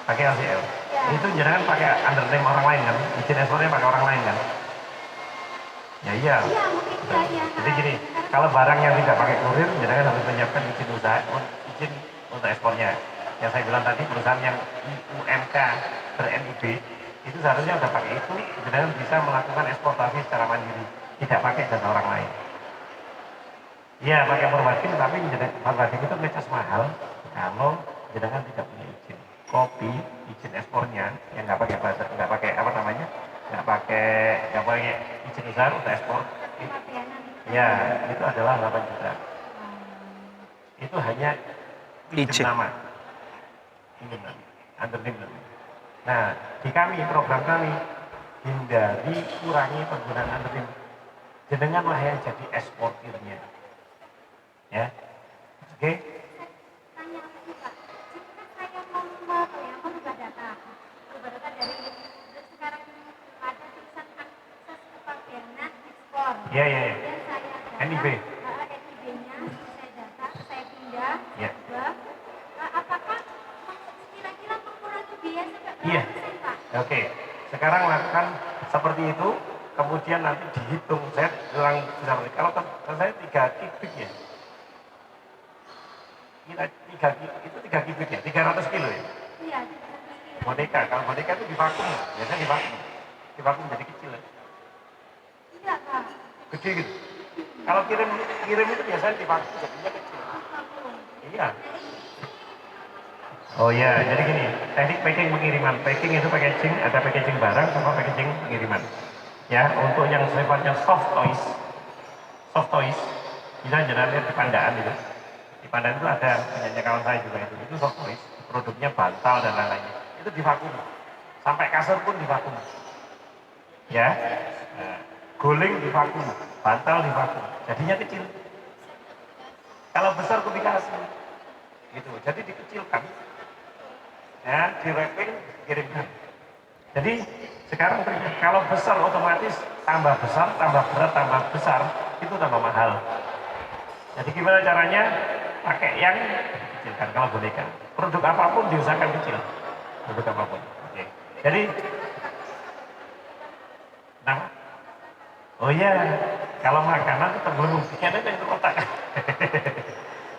Pakai LCL. Ya. Itu jangan pakai under name orang lain kan? Izin ekspornya pakai orang lain kan? Ya iya. Iya, mungkin iya, iya. Jadi gini, kalau barang yang tidak pakai kurir, jangan harus menyiapkan izin usaha, izin untuk ekspornya. Yang saya bilang tadi, perusahaan yang UMK ber-NIB, itu seharusnya sudah pakai itu, jangan bisa melakukan eksportasi secara mandiri, tidak pakai jasa orang lain. Iya, pakai perbakin, tapi perbakin itu ngecas mahal kalau jenengan tidak punya izin. Kopi, izin ekspornya, yang nggak pakai bahasa, nggak pakai apa namanya, nggak pakai izin usaha untuk ekspor. Ya, itu adalah 8 juta. Itu hanya pinjam Izin. nama. Pinjam nama, under name. Nah, di kami, program kami, hindari kurangi penggunaan under name. Jenenganlah yang jadi eksportirnya. Ya, oke. Tanya lagi Pak, jika saya mau membayar berubah data dari sekarang ada tulisan akses kepabeanan ekspor. Iya, iya, iya. Dan saya data, NIB. NIB-nya saya data, saya pindah, Iya. ubah. Apakah kira-kira mengurangi biaya sampai Iya. berapa persen Pak? Oke. Sekarang lakukan seperti itu, kemudian nanti dihitung. Saya bilang kalau saya 3 kubik ya. Kita 3 kubik ya, 300 kilo ya. Iya, Boneka, kalau boneka itu divakum, biasanya divakum jadi kecil ya. tidak Pak. Gede gitu. Kalau kirim itu biasanya divakum jadinya kecil. Iya. Oh iya, jadi gini, teknik packing pengiriman. Packing itu packaging, ada packaging barang sama packaging pengiriman. Ya, untuk yang sifatnya soft toys, bisa jangan lihat di Pandaan itu. Di Pandaan itu ada punyanya kawan saya juga itu soft toys, produknya bantal dan lain-lainnya. Itu divakum, sampai kasur pun divakum. Ya, nah, guling divakum, bantal divakum, jadinya kecil. Kalau besar kubikasi, gitu. Jadi dikecilkan, ya, di wrapping, kirimkan. Jadi sekarang kalau besar otomatis tambah besar, tambah berat, tambah besar, itu tambah mahal. Jadi gimana caranya? Pakai yang dikecilkan kalau boneka. Produk apapun diusahakan kecil. Produk apapun. Oke. Jadi, nah, oh iya, kalau makanan itu tergelembung, bikin aja yang kotak.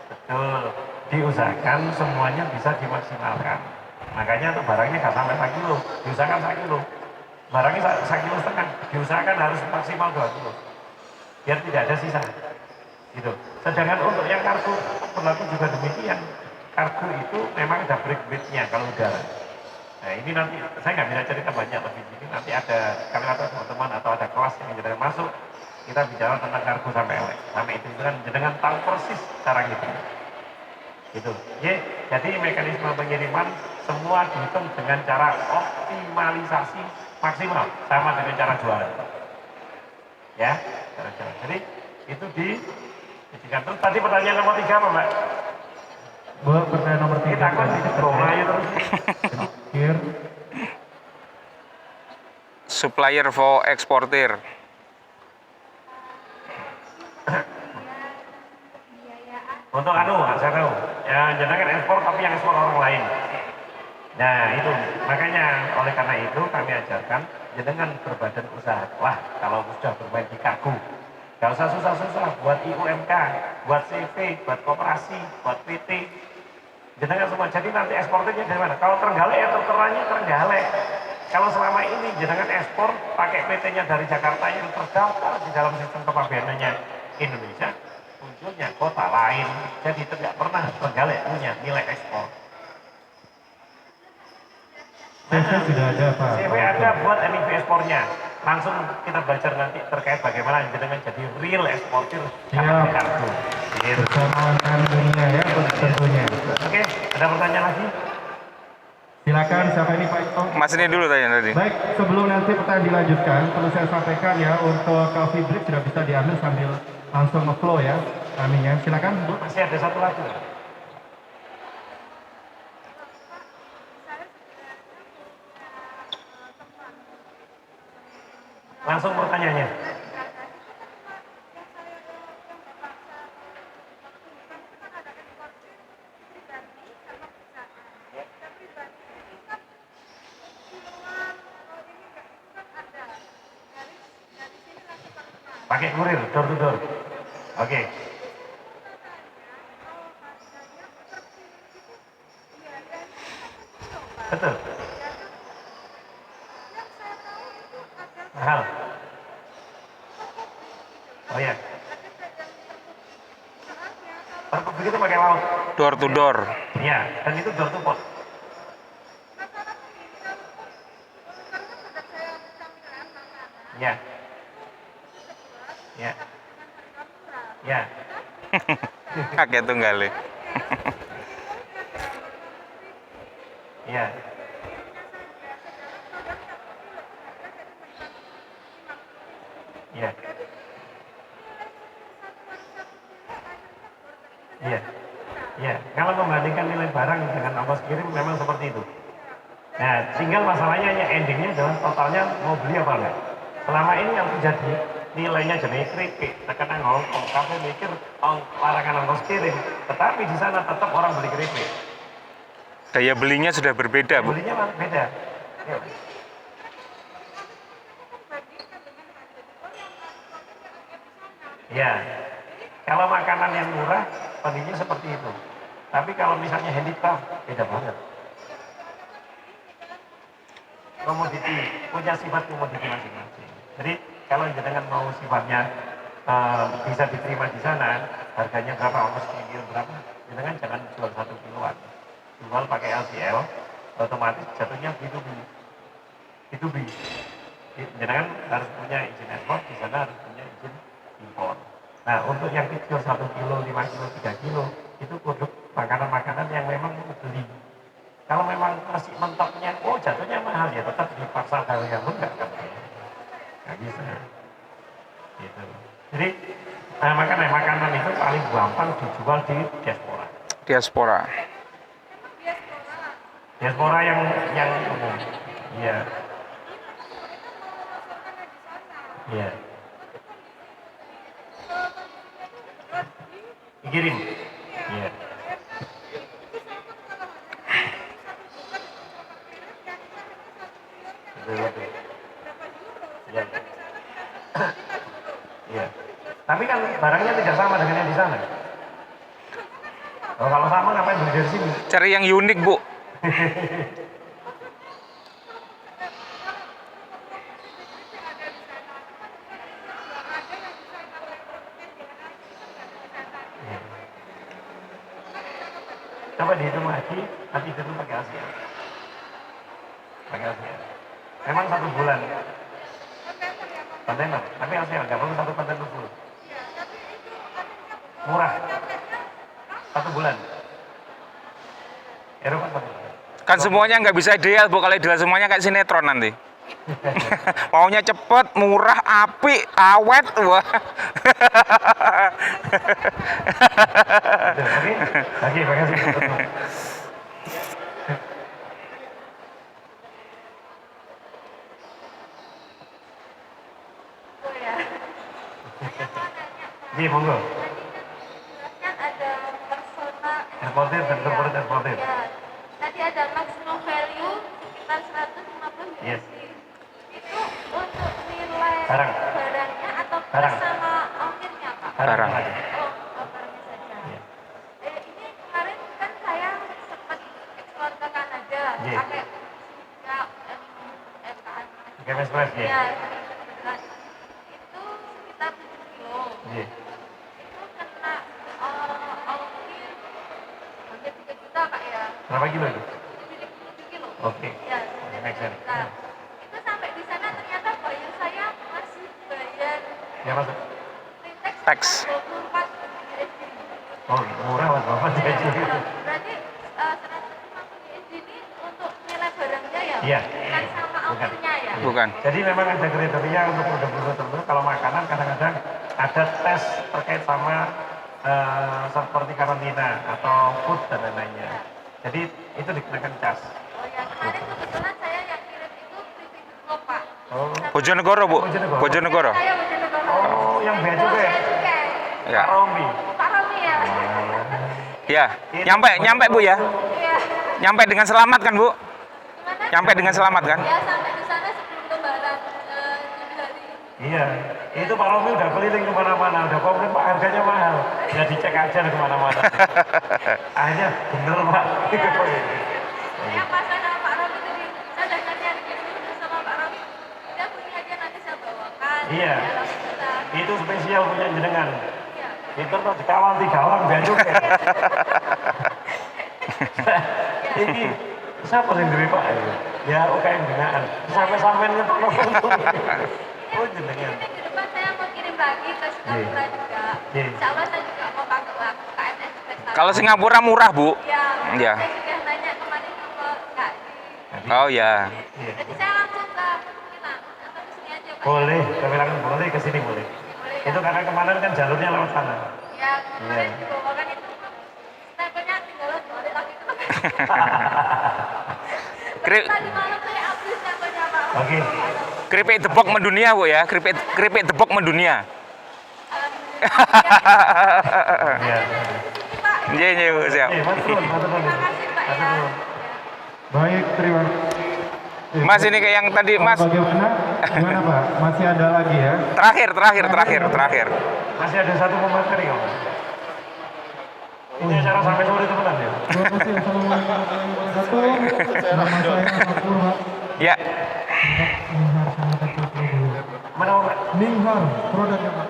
Betul. Diusahakan semuanya bisa dimaksimalkan. Makanya untuk barangnya nggak sampai 1 kilo, diusahakan 1 kilo. Barangnya 1,5 kilo, diusahakan harus maksimal 2 kilo. Biar tidak ada sisa. Gitu. Sedangkan untuk yang kargo berlaku juga demikian. Kargo itu memang ada break weight-nya kalau udara. Nah ini nanti saya nggak bisa cerita banyak lebih ini nanti ada kalau ada teman-teman atau ada kelas yang jenengan masuk kita bicara tentang kargo sampai itu kan jenengan tahu persis cara gitu. Gitu. Jadi mekanisme pengiriman semua dihitung dengan cara optimalisasi maksimal sama dengan cara jualan. Ya, cara jualan. Jadi itu terus tadi pertanyaan nomor 3 apa Mbak? Pertanyaan nomor 3 Kita kan di Bromayu terus. Here. Supplier for eksportir. Untuk saya tahu. Ya, jangan ekspor tapi yang ekspor orang lain. Nah, itu makanya oleh karena itu kami ajarkan jenengan berbadan usaha. Wah, kalau sudah bermain di kargo, gak usah susah-susah buat IUMK, buat CV, buat koperasi, buat PT. Jenengan semua. Jadi nanti ekspornya dari mana? Kalau Trenggalek ya terteranya Trenggalek. Kalau selama ini jenengan ekspor pakai PT-nya dari Jakarta yang terdaftar di dalam sistem kepabeanannya Indonesia, munculnya kota lain. Jadi tidak pernah Trenggalek punya nilai ekspor. CV sudah ada Pak. CV ada buat NIB ekspornya. Langsung kita belajar nanti terkait bagaimana jenengan jadi real eksportir Siap. kargo. Gitu. Bersama rekan dunia ya tentunya. Oke, ada pertanyaan lagi? Silakan siapa ini Pak Ito? Mas ini dulu tadi. Baik, sebelum nanti pertanyaan dilanjutkan, perlu saya sampaikan ya untuk coffee break sudah bisa diambil sambil langsung nge-flow ya. Amin ya. Silakan Bu. Masih ada satu lagi. Langsung pertanyaannya. Pakai kurir, door to door. Oke. Betul. Mahal. Oh ya. Per kubik itu pakai laut. Door to door. Iya, dan itu door to pot. Iya. Iya. Iya. Kakek tunggale. Iya. Iya. Iya. Iya. Kalau membandingkan nilai barang dengan ongkos kirim memang seperti itu. Nah, tinggal masalahnya ya endingnya adalah totalnya mau beli apa enggak. Selama ini yang terjadi nilainya jenis keripik, terkena Hongkong, kafe mikir larangan ongkos kirim, tetapi di sana tetap orang beli keripik. Daya belinya sudah berbeda, Bu. Belinya malah beda. Ya. Ya, kalau makanan yang murah, kondisinya seperti itu. Tapi kalau misalnya handicraft, beda banget. Komoditi, punya sifat komoditi masing-masing. Jadi kalau jenengan mau sifatnya bisa diterima di sana, harganya berapa, ongkos kilo berapa, jenengan jangan jual 1 kiloan. Jual pakai LCL, otomatis jatuhnya B2B. B2B. Jenengan harus punya izin ekspor, di sana harus punya izin impor. Nah, untuk yang kecil 1 kilo, 5 kilo, 3 kilo, itu produk makanan-makanan yang memang beli. Kalau memang masih mentoknya, oh jatuhnya mahal, ya tetap dipaksa kalau yang enggak kan. Nggak bisa. Gitu. Jadi, makanan itu paling gampang dijual di diaspora. Diaspora. Diaspora yang umum. Iya. Iya. Dikirim. Iya. Betul. Iya. Iya. Tapi kan barangnya tidak sama dengan yang di sana. Oh, kalau sama ngapain beli dari sini? Cari yang unik, Bu. Coba dihitung lagi, nanti itu pakai Asia. Pakai Asia. Memang 1 bulan. Kontainer, tapi Asia nggak perlu 1 kontainer full. Murah. 1 bulan. Eropa 1 bulan. Kan semuanya nggak bisa ideal, Bu. Kalau ideal semuanya kayak sinetron nanti. Maunya cepet, murah, apik, awet, wah. Oke, makasih. Oh ya. Iya, monggo. Kan ada persona Importer dan corporate importer. ya. Tadi ada maximum value sekitar 150 USD. Yes. Itu untuk nilai Barang. barangnya atau Barang. bersama ongkirnya, Pak? Barang. aja. Oh, barangnya saja. Iya. Ini kemarin kan saya sempat ekspor ke Kanada Iya. pakai ya MKN. Games Express, ya. Ya, kebetulan itu sekitar 7 kilo. Iya. Itu kena ongkir hampir 3 juta, Kak, ya. Berapa kilo itu? 7 kilo. Oke. Ya, Make sense. nah, itu sampai di sana ternyata buyer saya masih bayar Ya, masuk. Tax. 24 USD. Oh, murah lah, Bapak. Berarti 150 USD ini untuk nilai barangnya ya? Iya. Bukan sama Bukan. ongkirnya ya? Bukan. Jadi memang ada kriteria untuk produk-produk tertentu. Kalau makanan kadang-kadang ada tes terkait sama seperti karantina atau food dan lain-lainnya. Jadi itu dikenakan cas. Oh ya, kemarin kebetulan saya yang kirim itu Privy Group, Pak. Oh, Bojonegoro, Bu. Bojonegoro. Bojonegoro. Saya Bojonegoro. Oh, yang bea cukai. Bea cukai. Ya. Pak Romi. Pak Romi ya? Ya. Nyampe, Bu ya. Iya. Nyampe dengan selamat kan, Bu? Gimana? Nyampe dengan selamat kan? Ya, sampai di sana sebelum lebaran 7 hari. Iya, itu Pak Romi udah keliling kemana-mana, udah komplain Pak harganya mahal. Ya dicek aja kemana-mana. Akhirnya bener Pak. Saya pasang sama Pak Romi tadi, saya udah janjian gitu terus sama Pak Romi. Udah bunyi aja nanti saya bawakan. Iya. Ya, langsung kita. Itu spesial punya jenengan. Iya. Itu tuh dikawal 3 orang biar juga. Ini siapa yang duwe Pak? Ya UKM binaan. Sampai-sampai nyetok. Oh jenengan. Di depan saya mau kirim lagi ke Singapura juga. Insya Allah saya juga mau pakai UKM ekspektasi. Kalau Singapura murah, Bu. Ya, Ya. saya juga nanya kemarin ke Kak. Oh ya. Jadi saya langsung ke Filipina atau ke sini aja Pak? Boleh, kami bilang boleh ke sini boleh. Boleh ya? Itu karena kemarin kan jalurnya lewat sana. Ya, kemarin dibawakan itu stempelnya tinggal balik lagi ke Kri- Tadi malam saya update stempelnya Pak. Oke. Keripik depok mendunia, Bu ya. Keripik depok mendunia. Iya. Iya, iya, Bu, siap. Matur nuwun. Terima kasih Pak ya. Matur nuwun. Baik, terima Mas ini kayak yang tadi, Mas. Bagaimana? Gimana Pak? Masih ada lagi ya? Terakhir. Masih ada satu pemateri kok. Ini acara sampai sore teman ya. Terima kasih. Assalamualaikum warahmatullahi wabarakatuh. Nama saya Sakur Pak. Ya. Ninghar sama pecel dulu. Mana Pak? Ninghar, produknya Pak.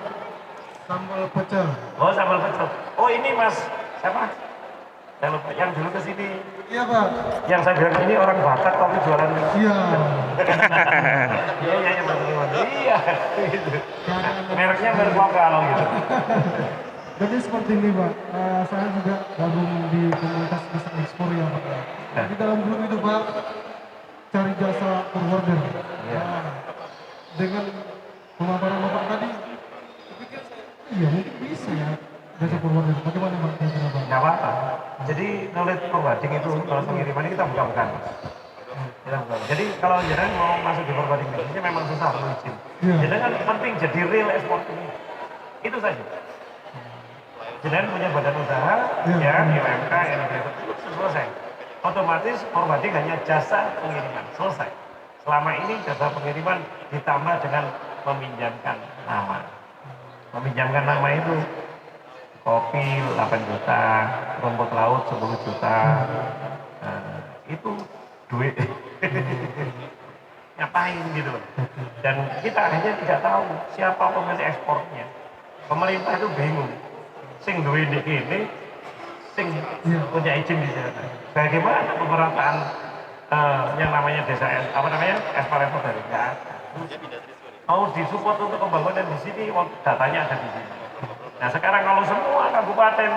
Sambal pecel. Oh sambal pecel. Oh ini Mas siapa? Saya lupa. Yang dulu ke sini. Iya Pak. Yang saya bilang ini orang Batak tapi jualan. Iya. Iya Matur nuwun. Iya. Gitu. Mereknya merek lokal gitu. Jadi seperti ini Pak, saya juga gabung di komunitas bisa ekspor ya Pak. Di dalam grup itu Pak, cari jasa forwarder. Nah, dengan pemaparan Bapak tadi, saya pikir iya mungkin bisa ya jasa forwarder. Bagaimana Pak? Kira-kira Pak? Nggak apa-apa. Jadi knowledge forwarding itu kalau pengiriman ini kita buka-bukan. Kita buka. Jadi kalau jenengan mau masuk di forwarding bisnisnya memang susah perlu izin. Iya. Jenengan penting jadi real exporting. Itu saja. Jenengan punya badan usaha, ya, UMK, integrated, selesai. Otomatis forwarding hanya jasa pengiriman, selesai. Selama ini jasa pengiriman ditambah dengan meminjamkan nama. Meminjamkan nama itu kopi 8 juta, rumput laut 10 juta. Nah, itu duit. Ngapain gitu. Dan kita hanya tidak tahu siapa pemilik ekspornya. Pemerintah itu bingung. Sing duwe ini, sing punya izin di sana. Bagaimana pemerataan yang namanya desa ekspor dari nggak ada. Mau disupport untuk pembangunan di sini, datanya ada di sini. Nah sekarang kalau semua kabupaten,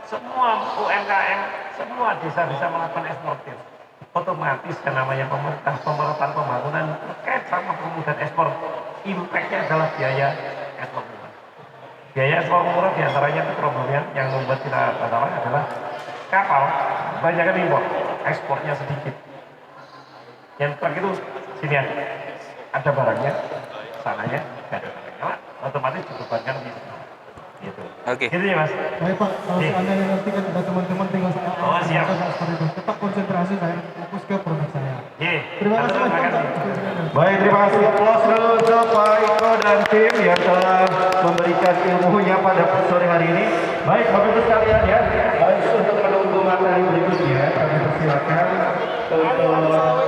semua UMKM, semua desa bisa melakukan eksportir, otomatis yang namanya pemerataan pembangunan terkait sama kemudahan ekspor, impactnya adalah biaya ekspor. Biaya ekspor murah diantaranya itu problemnya yang membuat kita masalah adalah kapal banyak kan impor, ekspornya sedikit. Yang truk itu sini ada barangnya, sananya nggak ada barangnya, otomatis dibebankan di sini. Gitu. Oke. Gitu ya Mas. Baik Pak, kalau seandainya nanti kan ada teman-teman tinggal saya. Oh, siap. Seperti itu. Tetap konsentrasi saya fokus ke produk saya. Terima kasih Terima Pak. kasih. Baik, terima kasih aplaus dulu untuk Pak Iko dan tim yang telah memberikan ilmunya pada sore hari ini. Baik, Bapak Ibu sekalian ya. Baik, untuk menunggu materi berikutnya, kami persilakan untuk